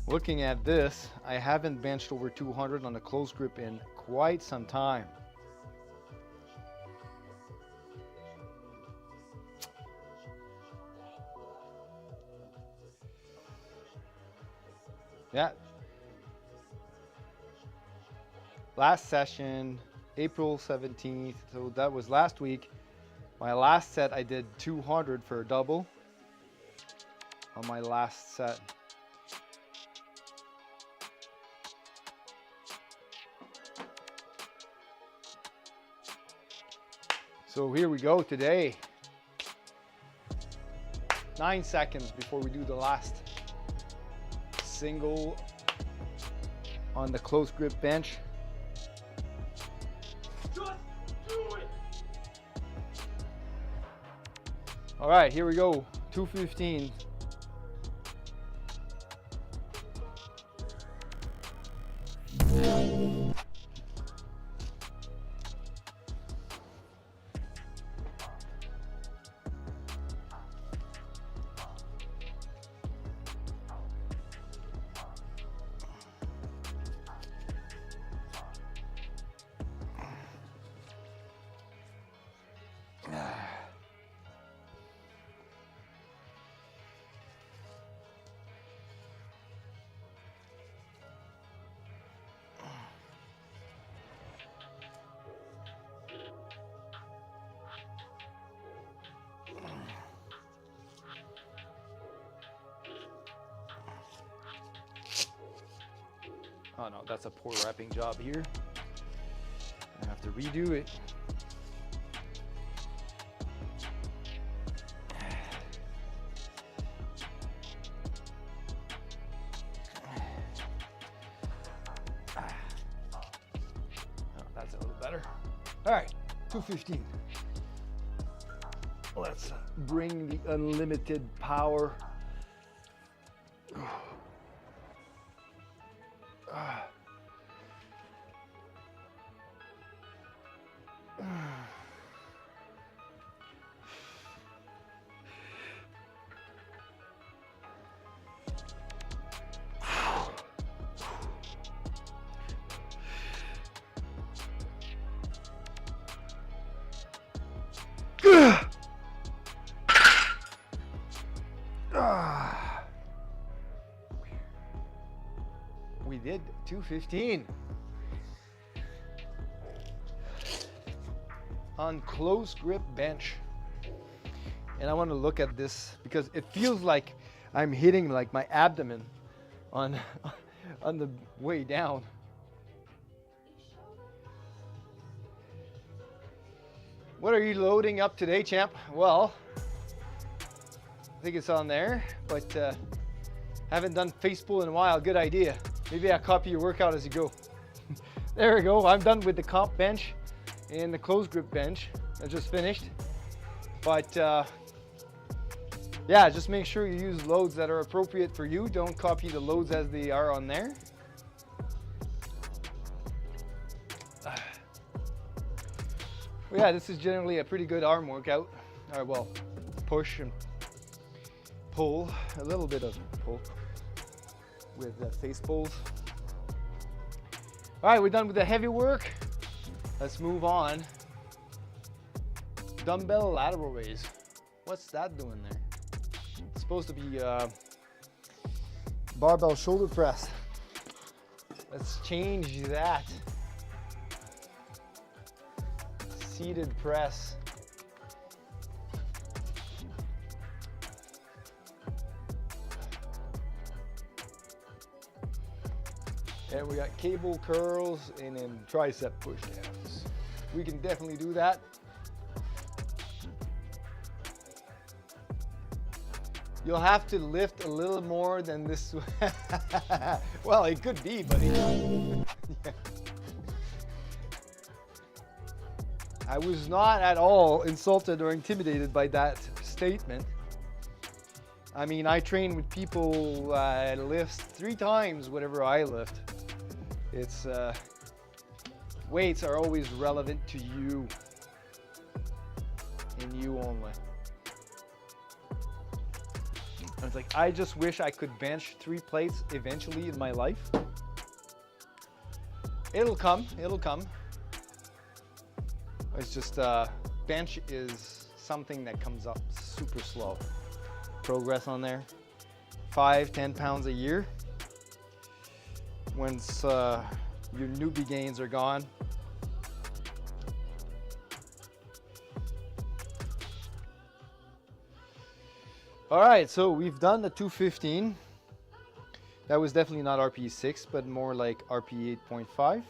Looking at this, I haven't benched over 200 on the close grip in quite some time. Yeah. Last session, April 17th, so that was last week. My last set, I did 200 for a double on my last set. So here we go today. 9 seconds before we do the last single on the close grip bench. Just do it! All right, here we go. 215. Oh no, that's a poor wrapping job here. I have to redo it. Oh, that's a little better. All right, 215. Let's bring the unlimited power. We did 215 on close grip bench, and I want to look at this because it feels like I'm hitting like my abdomen on on the way down. What are you loading up today, champ? Well, I think it's on there, but haven't done face pull in a while. Good idea. Maybe I'll copy your workout as you go. There we go. I'm done with the comp bench and the close grip bench. I just finished. But yeah, just make sure you use loads that are appropriate for you. Don't copy the loads as they are on there. Well, yeah, this is generally a pretty good arm workout. All right, well, push and pull, a little bit of pull with the face pulls. All right, we're done with the heavy work. Let's move on. Dumbbell lateral raise. What's that doing there? It's supposed to be barbell shoulder press. Let's change that. Seated press. And we got cable curls and then tricep push downs. We can definitely do that. You'll have to lift a little more than this. Well, it could be, buddy. Yeah. I was not at all insulted or intimidated by that statement. I mean, I train with people lift 3 times whatever I lift. It's weights are always relevant to you and you only. It's like, I just wish I could bench 3 plates eventually in my life. It'll come, it'll come. It's just bench is something that comes up super slow. Progress on there, 5-10 pounds a year. Once your newbie gains are gone, all right, so we've done the 215. That was definitely not RPE 6, but more like RPE 8.5.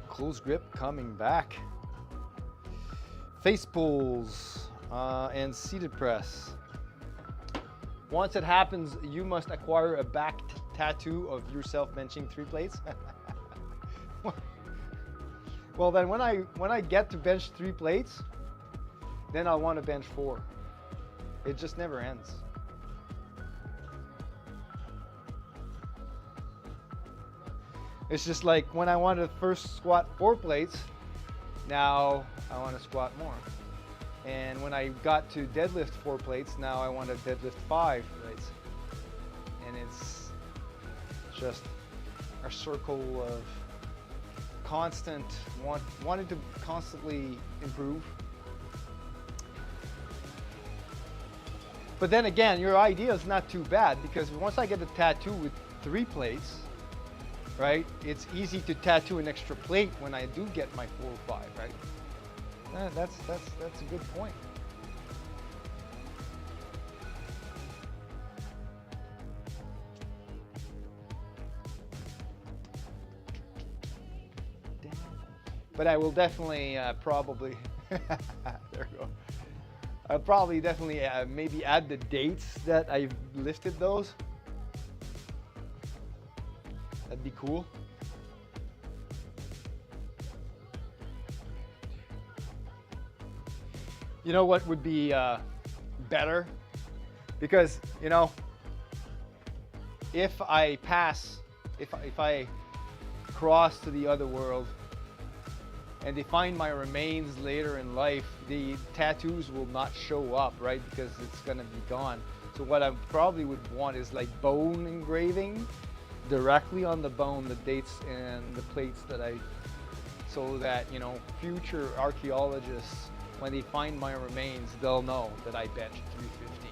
Close grip coming back. Face pulls and seated press. Once it happens, you must acquire a back tattoo of yourself benching 3 plates. Well, then when I get to bench 3 plates, then I'll want to bench 4. It just never ends. It's just like when I wanted to first squat 4 plates, now I want to squat more. And when I got to deadlift 4 plates, now I want to deadlift 5 plates. And it's just a circle of constant, wanting to constantly improve. But then again, your idea is not too bad, because once I get a tattoo with 3 plates, right, it's easy to tattoo an extra plate when I do get my 4 or 5, right? That's a good point. But I will definitely probably, there we go. I'll probably definitely maybe add the dates that I've lifted those. That'd be cool. You know what would be better? Because, you know, if I pass, if I cross to the other world, and they find my remains later in life, the tattoos will not show up, right? Because it's gonna be gone. So what I probably would want is like bone engraving directly on the bone, the dates and the plates that so that, you know, future archaeologists, when they find my remains, they'll know that I benched 350.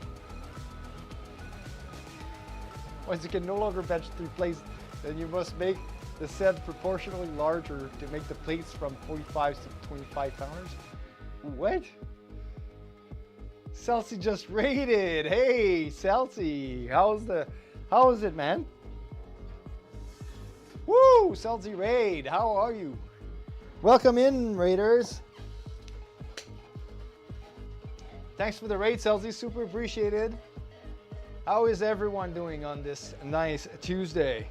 Once you can no longer bench 3 plates, then you must make the set proportionally larger to make the plates from 45 to 25 pounders. What? Celsi just raided. Hey, Celsi, how is it, man? Woo, Celsi raid. How are you? Welcome in, raiders. Thanks for the raid, Celsi. Super appreciated. How is everyone doing on this nice Tuesday?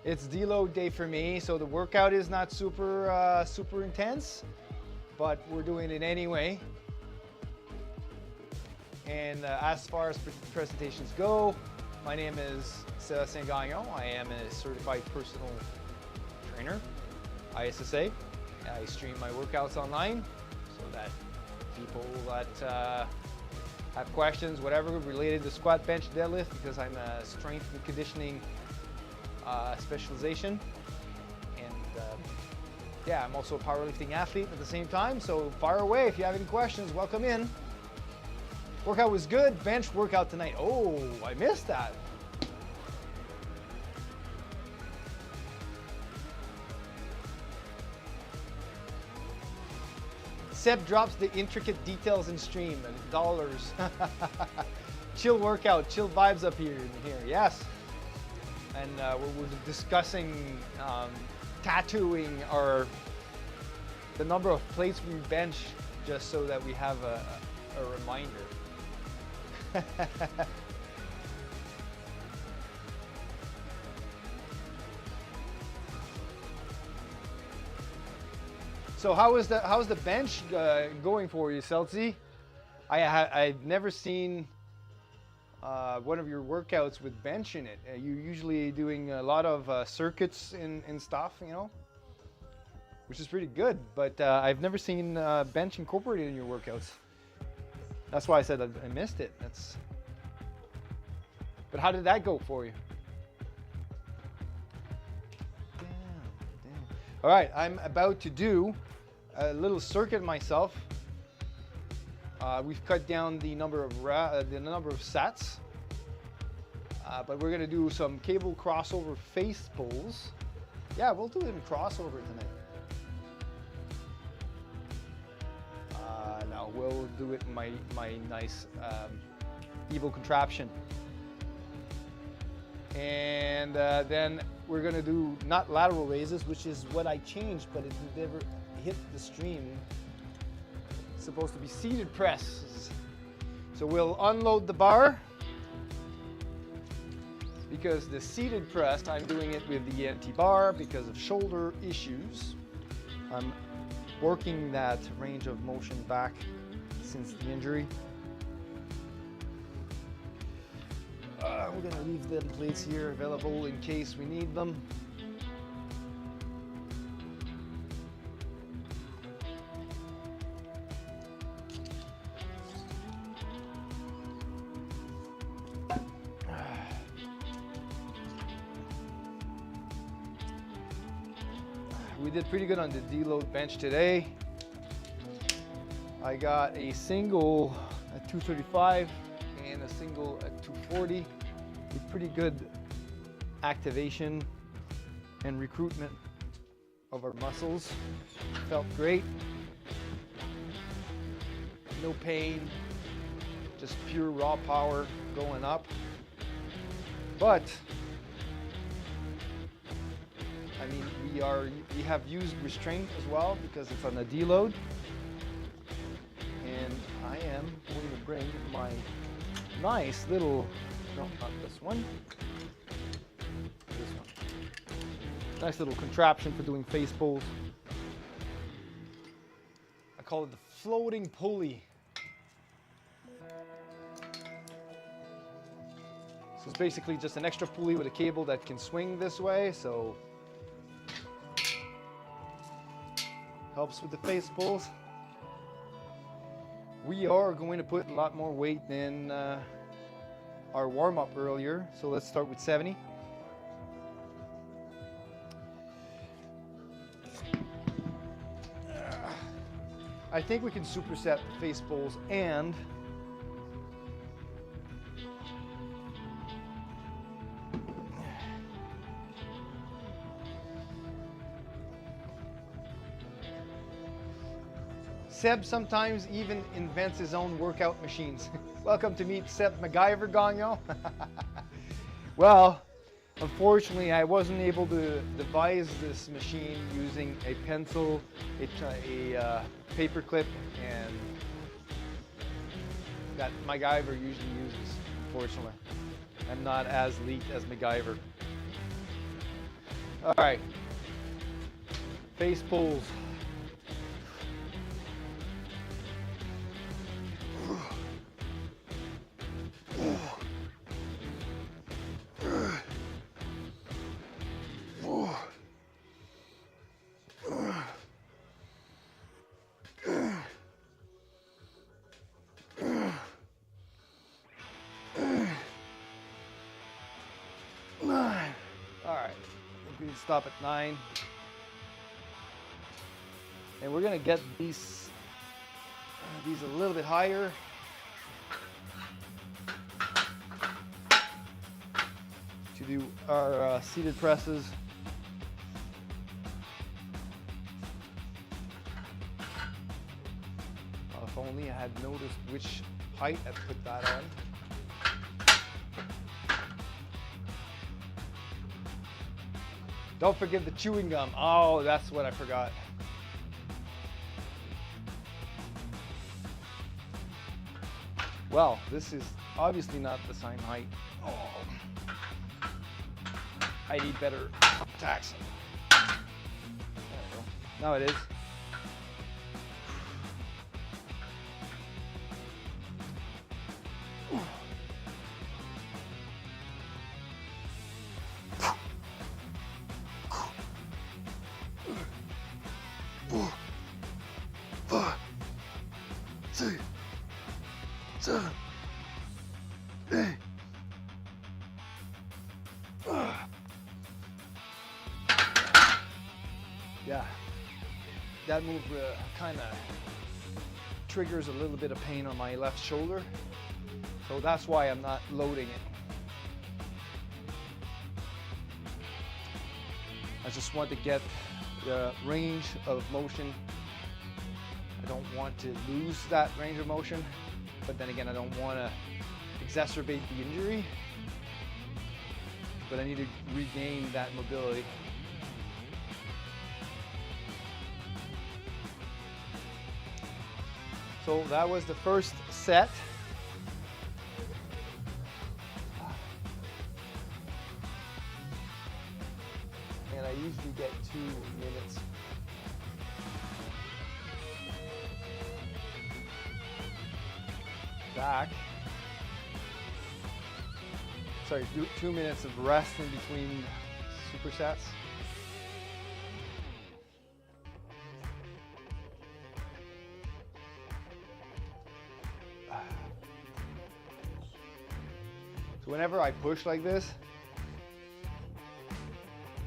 It's deload day for me, so the workout is not super super intense, but we're doing it anyway. And as far as presentations go, my name is Sébastien Gagnon. I am a certified personal trainer, ISSA. I stream my workouts online so that people that have questions, whatever, related to squat, bench, deadlift, because I'm a strength and conditioning specialization, and yeah, I'm also a powerlifting athlete at the same time, so fire away if you have any questions. Welcome in. Workout was good. Bench workout tonight. Oh, I missed that. Seb drops the intricate details in stream and dollars. Chill workout, chill vibes up here. Yes. And we're discussing tattooing the number of plates we bench, just so that we have a reminder. So how's the bench going for you, Celsi? I've never seen one of your workouts with bench in it. You're usually doing a lot of circuits and stuff, you know, which is pretty good, but I've never seen bench incorporated in your workouts. That's why I said I missed it. But how did that go for you? Damn. All right, I'm about to do a little circuit myself. We've cut down the number of sets, but we're gonna do some cable crossover face pulls. Yeah, we'll do it in crossover tonight. No, we'll do it in my nice Evo contraption. And then we're gonna do not lateral raises, which is what I changed, but it never hit the stream. It's supposed to be seated presses. So we'll unload the bar, because the seated press, I'm doing it with the ENT bar because of shoulder issues. I'm working that range of motion back since the injury. We're gonna leave the plates here available in case we need them. We did pretty good on the Deload bench today. I got a single at 235 and a single at 240. With pretty good activation and recruitment of our muscles. Felt great. No pain, just pure raw power going up. But I mean, we have used restraint as well because it's on a deload. And I am going to bring my nice little, no, not this one, this one. Nice little contraption for doing face pulls. I call it the floating pulley. So it's basically just an extra pulley with a cable that can swing this way, so helps with the face pulls. We are going to put a lot more weight than our warm-up earlier, so let's start with 70. I think we can superset the face pulls and Seb sometimes even invents his own workout machines. Welcome to meet Seb MacGyver Gagnon. Well, unfortunately, I wasn't able to devise this machine using a pencil, a paper clip, and that MacGyver usually uses, unfortunately. I'm not as elite as MacGyver. All right, face pulls. We can stop at 9. And we're gonna get these a little bit higher. To do our seated presses. If only I had noticed which height I put that on. Don't forget the chewing gum. Oh, that's what I forgot. Well, this is obviously not the same height. Oh. I need better tacks. There we go. Now it is. Yeah, that move kind of triggers a little bit of pain on my left shoulder, so that's why I'm not loading it. I just want to get the range of motion. I don't want to lose that range of motion, but then again, I don't want to exacerbate the injury, but I need to regain that mobility. So that was the first set. And I usually get 2 minutes. back. Sorry, 2 minutes of rest in between supersets. So whenever I push like this,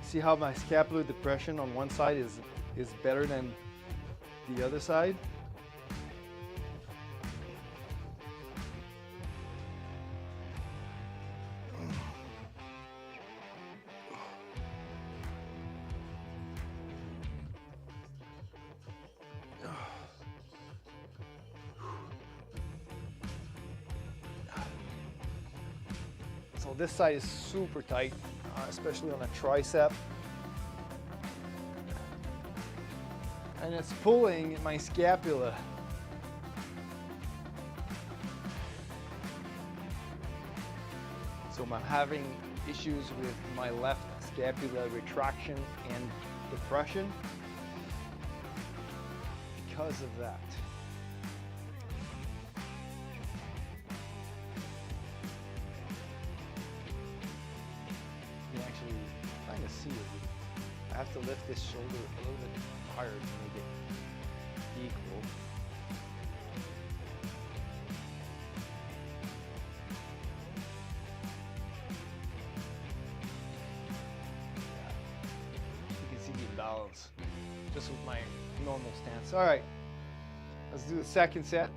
see how my scapular depression on one side is better than the other side? So this side is super tight, especially on a tricep. And it's pulling my scapula. So I'm having issues with my left scapula retraction and depression because of that. You can actually kind of see it. I have to lift this shoulder a little bit higher to make it equal. You can see the imbalance just with my normal stance. All right, let's do the second set.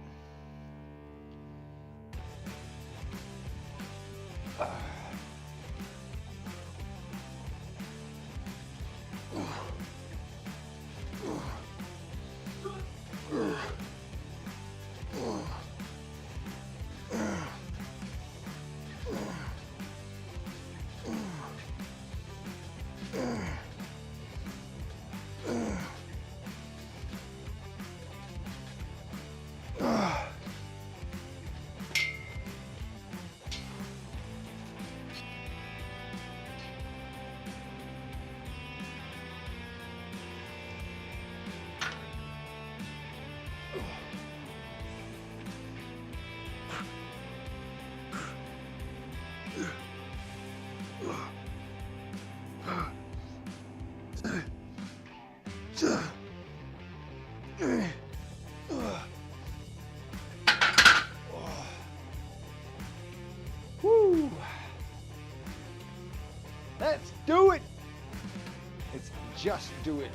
Woo! Let's do it! Let's just do it.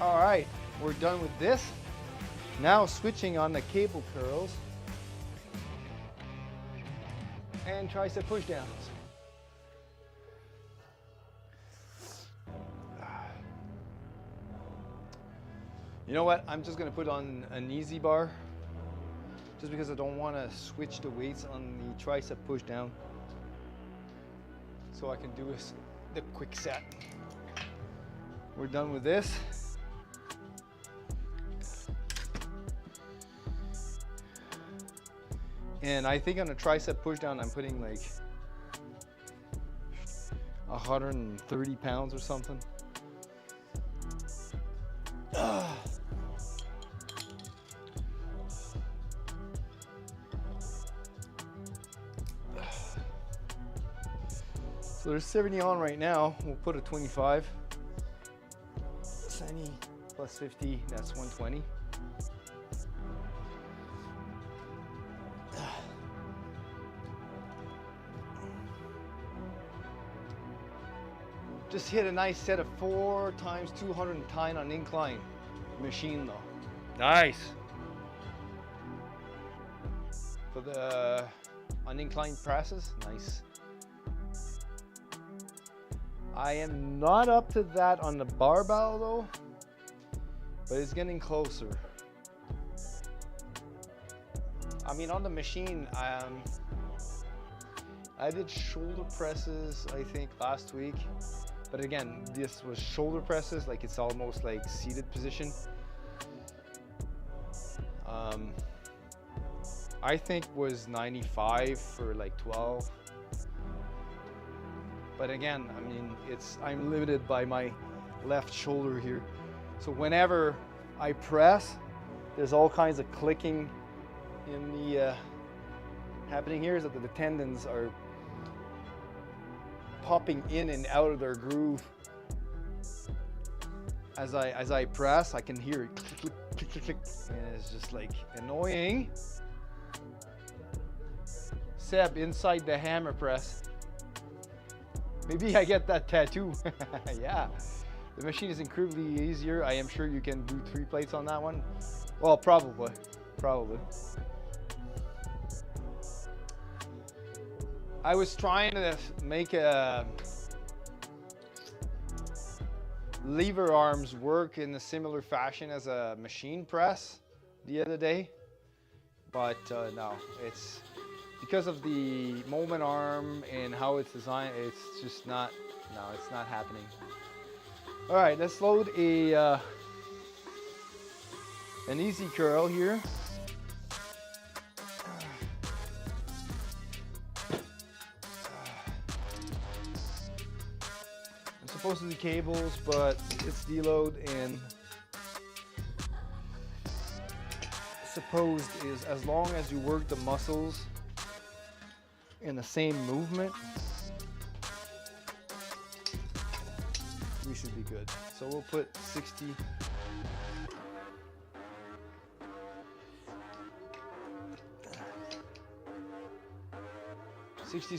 All right, we're done with this. Now switching on the cable curls and tricep pushdowns. You know what? I'm just gonna put on an easy bar just because I don't want to switch the weights on the tricep pushdown. So I can do the quick set. We're done with this. And I think on a tricep pushdown, I'm putting like 130 pounds or something. So there's 70 on right now. We'll put a 25. 70 plus 50, that's 120. Just hit a nice set of 4 times 210 on incline machine though. Nice. For the on incline presses, nice. I am not up to that on the barbell though, but it's getting closer. I mean, on the machine, I did shoulder presses, I think, last week. But again, this was shoulder presses, like it's almost like seated position. I think was 95 for like 12. But again, I mean, I'm limited by my left shoulder here. So whenever I press, there's all kinds of clicking in the happening here, so that the tendons are popping in and out of their groove. As I press, I can hear it click, click, click, click, click, and it's just like annoying. Seb, inside the hammer press. Maybe I get that tattoo. Yeah, the machine is incredibly easier. I am sure you can do 3 plates on that one. Well, probably. I was trying to make a lever arms work in a similar fashion as a machine press the other day, but no, it's because of the moment arm and how it's designed, it's just not, no, it's not happening. All right, let's load an easy curl here. Supposed to be cables, but it's Deload, and supposed is as long as you work the muscles in the same movement, we should be good. So we'll put 60.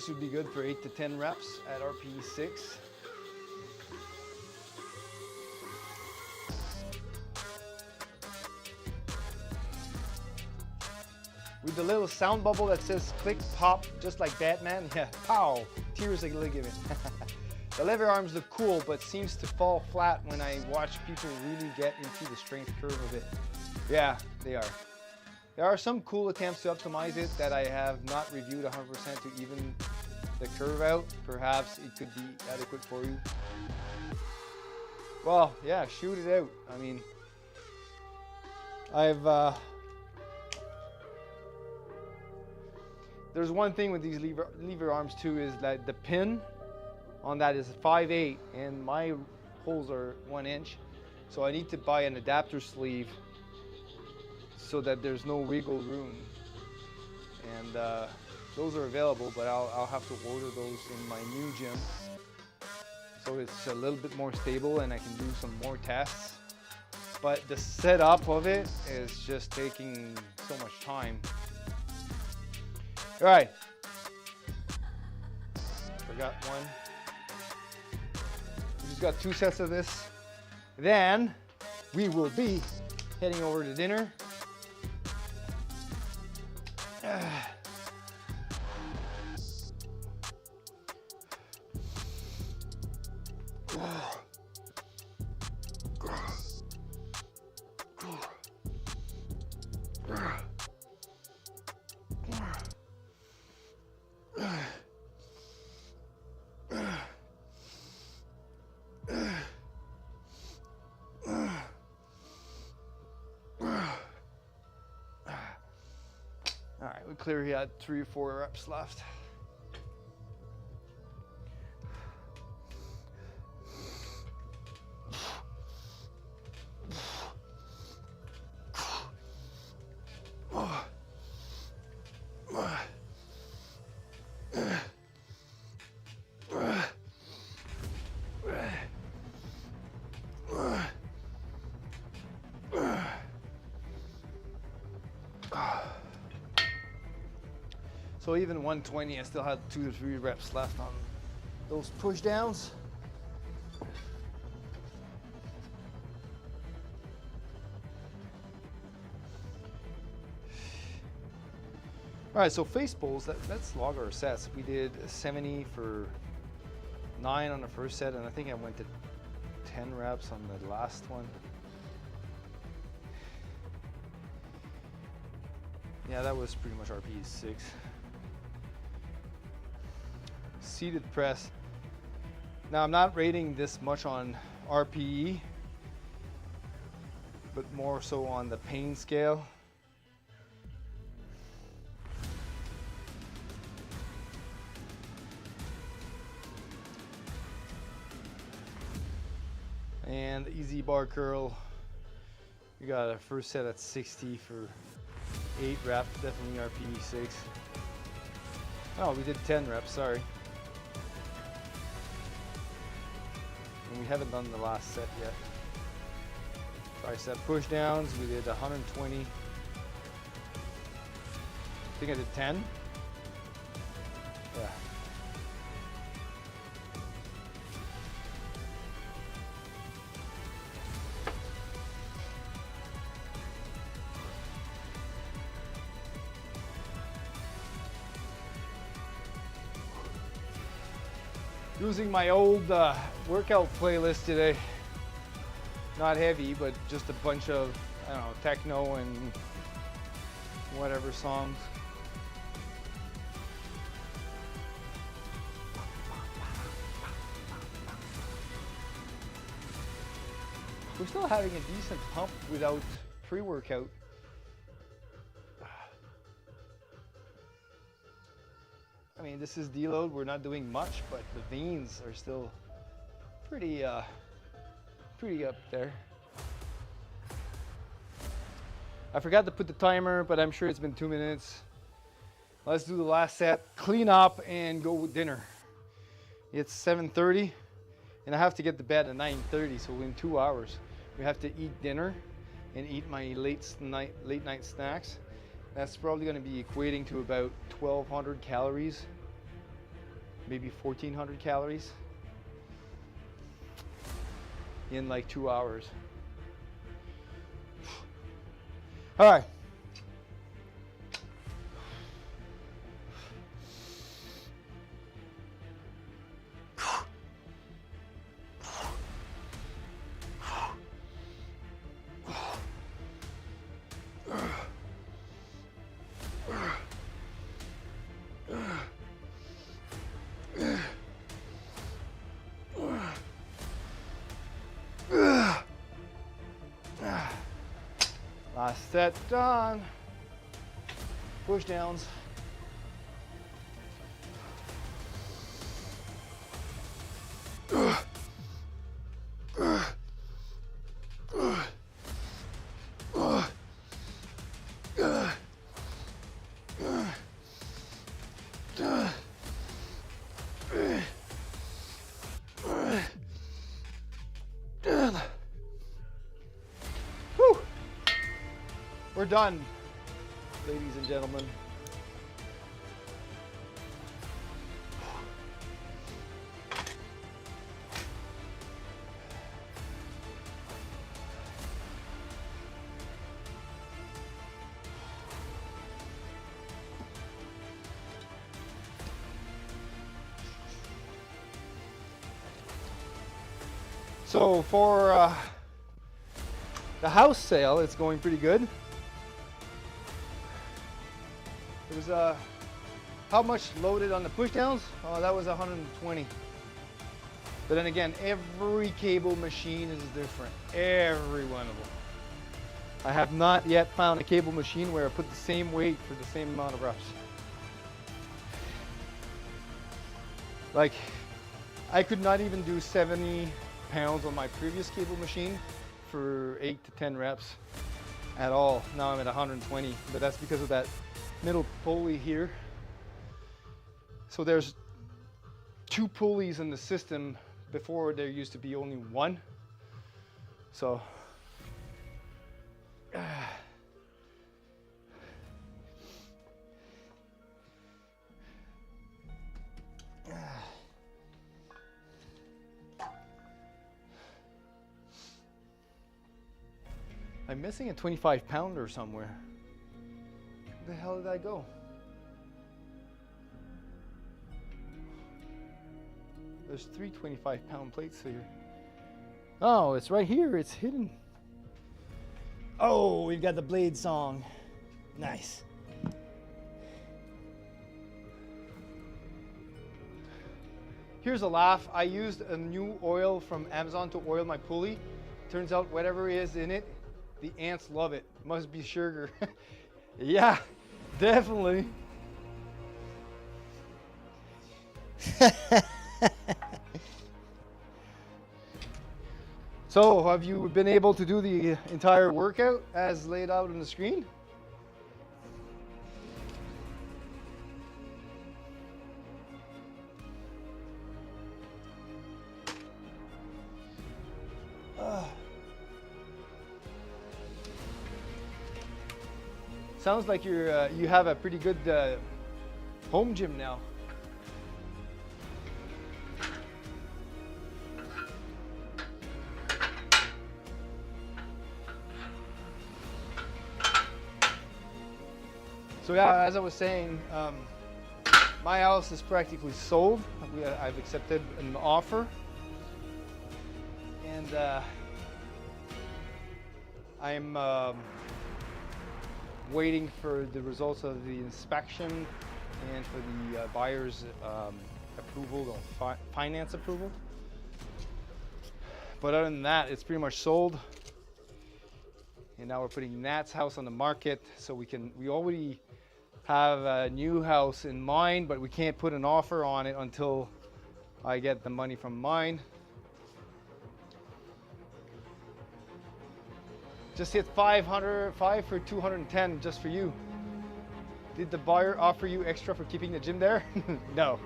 Should be good for 8 to 10 reps at RPE 6. With the little sound bubble that says click, pop, just like Batman. Yeah, pow, tears like ligament. The lever arms look cool, but seems to fall flat when I watch people really get into the strength curve of it. Yeah, they are. There are some cool attempts to optimize it that I have not reviewed 100% to even the curve out. Perhaps it could be adequate for you. Well, yeah, shoot it out. I mean, there's one thing with these lever arms too, is that the pin on that is 5/8 and my holes are 1 inch. So I need to buy an adapter sleeve so that there's no wiggle room. And those are available, but I'll have to order those in my new gym. So it's a little bit more stable and I can do some more tests. But the setup of it is just taking so much time. All right, forgot one. We just got 2 sets of this. Then we will be heading over to dinner. All right, we clear. He had 3 or 4 reps left. So even 120, I still had 2 to 3 reps left on those push downs. All right, so face pulls, let's log our sets. We did 70 for 9 on the first set, and I think I went to 10 reps on the last one. Yeah, that was pretty much RPE 6. Seated press. Now I'm not rating this much on RPE, but more so on the pain scale. And easy bar curl We got our first set at 60 for 8 reps, definitely RPE 6. Oh, we did 10 reps, sorry. And we haven't done the last set yet. Tricep push downs, we did 120. I think I did 10. Yeah. Using my old workout playlist today. Not heavy, but just a bunch of, I don't know, techno and whatever songs. We're still having a decent pump without pre-workout. I mean, this is Deload. We're not doing much, but the veins are still pretty up there. I forgot to put the timer, but I'm sure it's been 2 minutes. Let's do the last set, clean up, and go with dinner. It's 7:30, and I have to get to bed at 9:30, so in 2 hours, we have to eat dinner and eat my late night snacks. That's probably going to be equating to about 1,200 calories, maybe 1,400 calories in like 2 hours. All right. Last set done. Push downs. We're done, ladies and gentlemen. So for the house sale, it's going pretty good. It was how much loaded on the push downs? Oh, that was 120. But then again, every cable machine is different. Every one of them. I have not yet found a cable machine where I put the same weight for the same amount of reps. Like, I could not even do 70 pounds on my previous cable machine for 8 to 10 reps at all. Now I'm at 120, but that's because of that middle pulley here. So there's 2 pulleys in the system. Before there used to be only 1. So I'm missing a 25 pounder somewhere. Where the hell did I go? There's 3 25-pound plates here. Oh, it's right here. It's hidden. Oh, we've got the blade song. Nice. Here's a laugh. I used a new oil from Amazon to oil my pulley. Turns out whatever is in it, the ants love it. Must be sugar. Yeah, definitely. So, have you been able to do the entire workout as laid out on the screen? Sounds like you have a pretty good home gym now. So yeah, as I was saying, my house is practically sold. I've accepted an offer, and I'm waiting for the results of the inspection and for the buyer's approval, finance approval. But other than that, it's pretty much sold. And now we're putting Nat's house on the market, so we already have a new house in mind, but we can't put an offer on it until I get the money from mine. Just hit 5 for 210 just for you. Did the buyer offer you extra for keeping the gym there? No.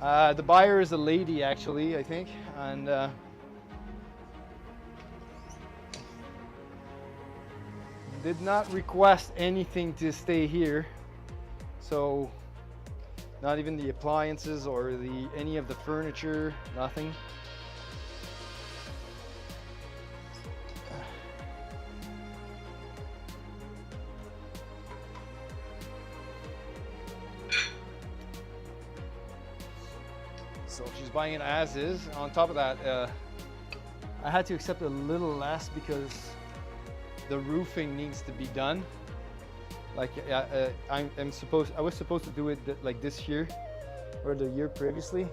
The buyer is a lady, actually, I think, and did not request anything to stay here. So not even the appliances or any of the furniture, nothing. So she's buying it as is. On top of that, I had to accept a little less because the roofing needs to be done. Like I was supposed to do it like this year or the year previously,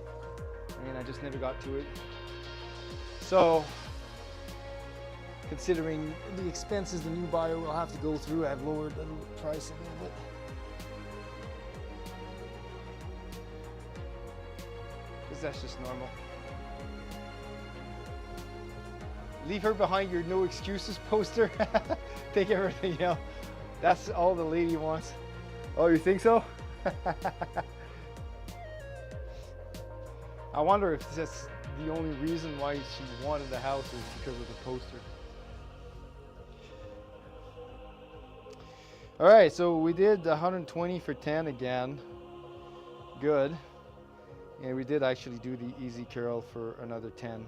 and I just never got to it. So considering the expenses the new buyer will have to go through, I've lowered the price a little bit. Because that's just normal. Leave her behind your no excuses poster. Take everything out. That's all the lady wants. Oh, you think so? I wonder if that's the only reason why she wanted the house is because of the poster. All right, so we did 120 for 10 again. Good. And we did actually do the easy curl for another 10.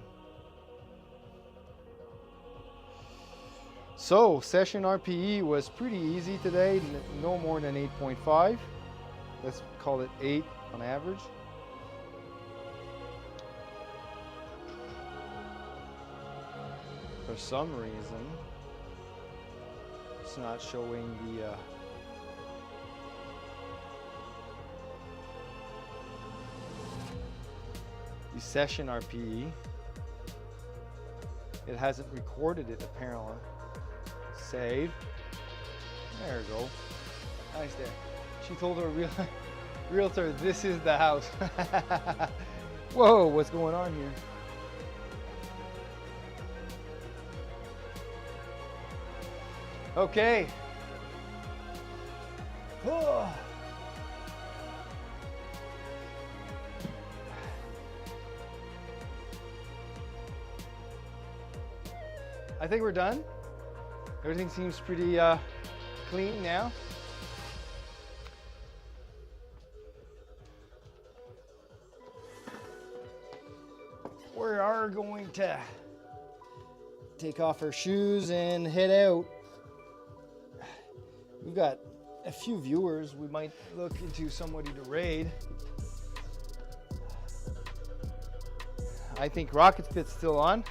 So session RPE was pretty easy today, no more than 8.5. Let's call it 8 on average. For some reason, it's not showing the session RPE. It hasn't recorded it apparently. Save. There we go. Nice there. She told her realtor, this is the house. Whoa, what's going on here? Okay. Oh. I think we're done. Everything seems pretty clean now. We are going to take off our shoes and head out. We've got a few viewers. We might look into somebody to raid. I think Rocket Fit's still on.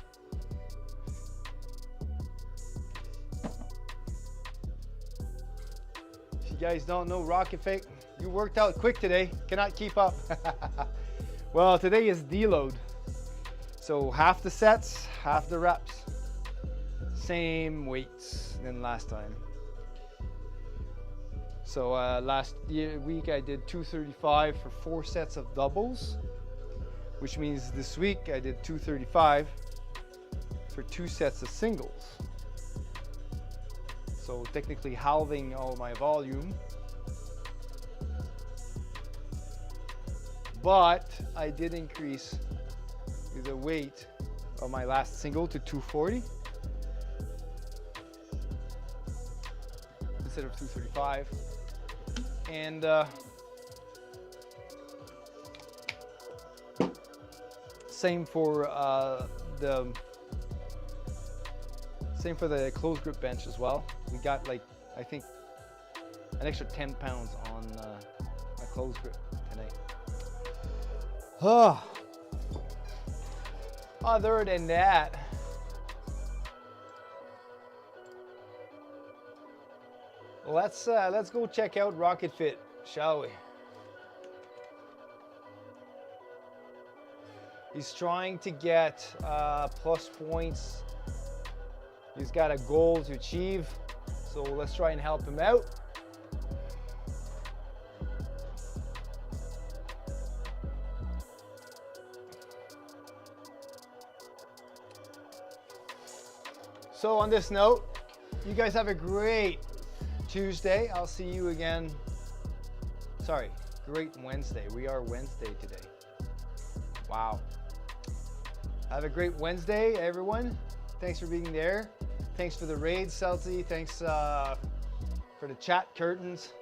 You guys don't know Rocket Fit, you worked out quick today, cannot keep up. Well, today is Deload. So half the sets, half the reps. Same weights than last time. So last week I did 235 for 4 sets of doubles. which means this week I did 235 for 2 sets of singles. So technically halving all my volume. But I did increase the weight of my last single to 240 instead of 235. And same for the closed grip bench as well. We got like, I think, an extra 10 pounds on my closed grip tonight. Other than that, let's go check out Rocket Fit, shall we? He's trying to get plus points. He's got a goal to achieve, so let's try and help him out. So on this note, you guys have a great Tuesday. I'll see you again. Sorry, great Wednesday. We are Wednesday today. Wow. Have a great Wednesday, everyone. Thanks for being there. Thanks for the raid, Celty. Thanks for the chat curtains.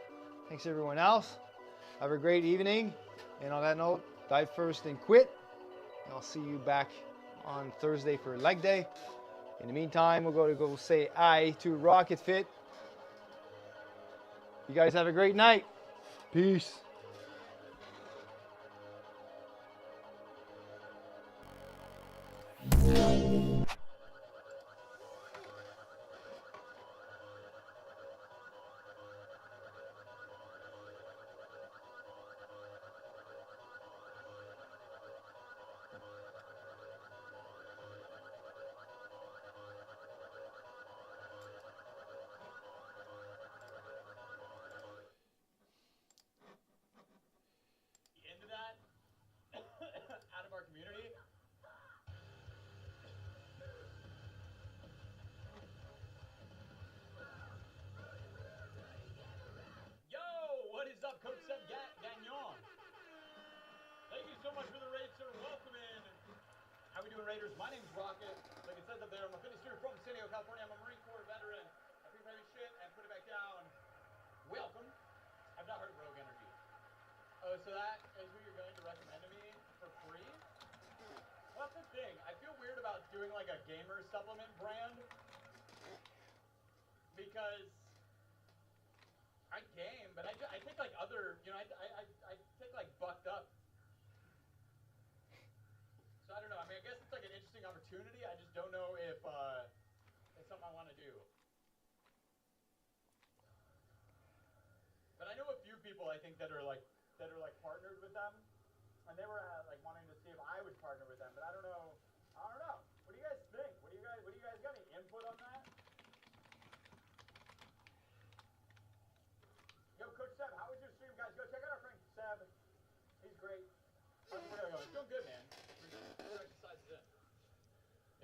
Thanks everyone else. Have a great evening. And on that note, dive first and quit. I'll see you back on Thursday for leg day. In the meantime, we're going to go say aye to Rocket Fit. You guys have a great night. Peace. Raiders. My name's Rocket. Like it says up there, I'm a fitness student from San Diego, California. I'm a Marine Corps veteran. I pick up heavy shit and put it back down. Welcome. I've not heard of Rogue Energy. Oh, so that is who you're going to recommend to me for free? Well, that's the thing. I feel weird about doing like a gamer supplement brand because I game, but I take like other, you know, I take like bucked up. So I don't know. I mean, I guess it's like an interesting opportunity. I just don't know if it's something I want to do. But I know a few people I think that are like partnered with them, and they were like wanting to see if I would partner with them. But I don't know. What do you guys think? What do you guys got any input on that? Yo, Coach Seb, how was your stream, guys? Go check out our friend Seb. He's great. How's the workout going? It's doing good, man. We're exercises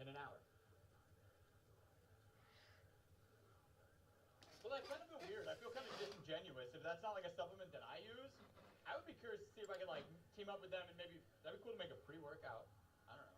in an hour. Well, I kind of feel weird. I feel kind of disingenuous. If that's not like a supplement that I use, I would be curious to see if I could like team up with them and maybe that'd be cool to make a pre-workout. I don't know.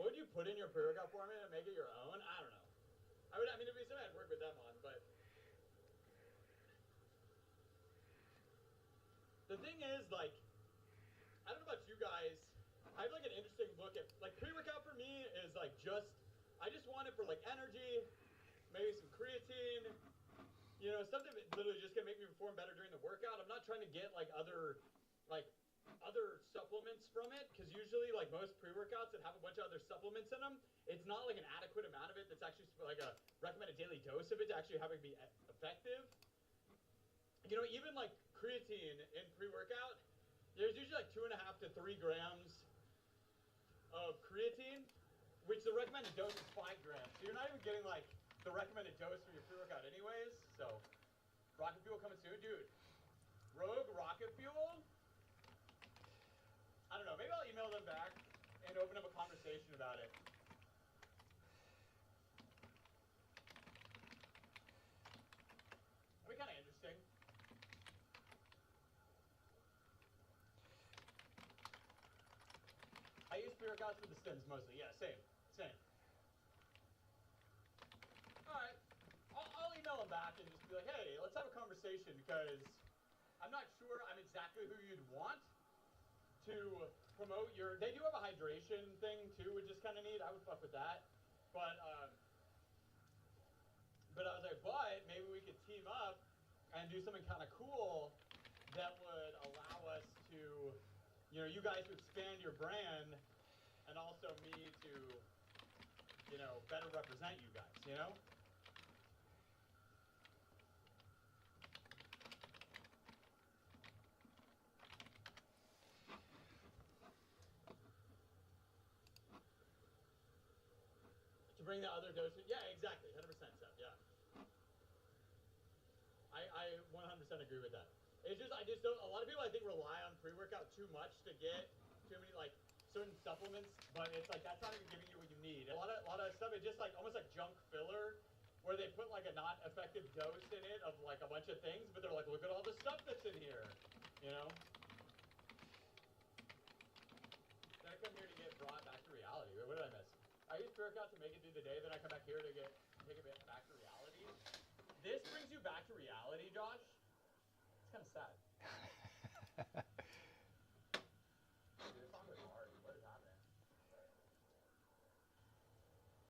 What would you put in your pre-workout formula and make it your own? I don't know. I mean, it'd be something I'd work with them on, but thing is, like, I don't know about you guys. I have like an interesting look at like pre-workout for me is like I just want it for like energy, maybe some creatine, you know, something that literally just gonna make me perform better during the workout. I'm not trying to get like other supplements from it, because usually like most pre-workouts that have a bunch of other supplements in them, it's not like an adequate amount of it that's actually like a recommended daily dose of it to actually have it be effective. You know, even like creatine in pre-workout, there's usually like 2.5 to 3 grams of creatine, which the recommended dose is 5 grams. So you're not even getting like the recommended dose for your pre-workout anyways. So rocket fuel coming soon, dude. Rogue rocket fuel. I don't know. Maybe I'll email them back and open up a conversation about it. That'd be kind of interesting. I use pre-workouts for the stims mostly. Yeah, same. Alright. I'll email them back and just be like, hey, let's have a conversation, because I'm not sure I'm exactly who you'd want to promote your... They do have a hydration thing too, which is kind of neat. I would fuck with that. But I was like, but maybe we could team up and do something kind of cool that would allow us to, you know, you guys to expand your brand, and also me to, you know, better represent you guys, you know? To bring the other dosage, yeah, exactly, 100% Seth, yeah. I 100% agree with that. It's just, I just don't, a lot of people I think rely on pre-workout too much to get too many like certain supplements, but it's like, that's not even giving you what you need. A lot of stuff is just like, almost like junk filler, where they put like a not effective dose in it of like a bunch of things, but they're like, look at all the stuff that's in here, you know? Then I come here to get brought back to reality. Wait, what did I miss? I use pre-workout to make it through the day, then I come back here to take it back to reality. This brings you back to reality, Josh. It's kind of sad.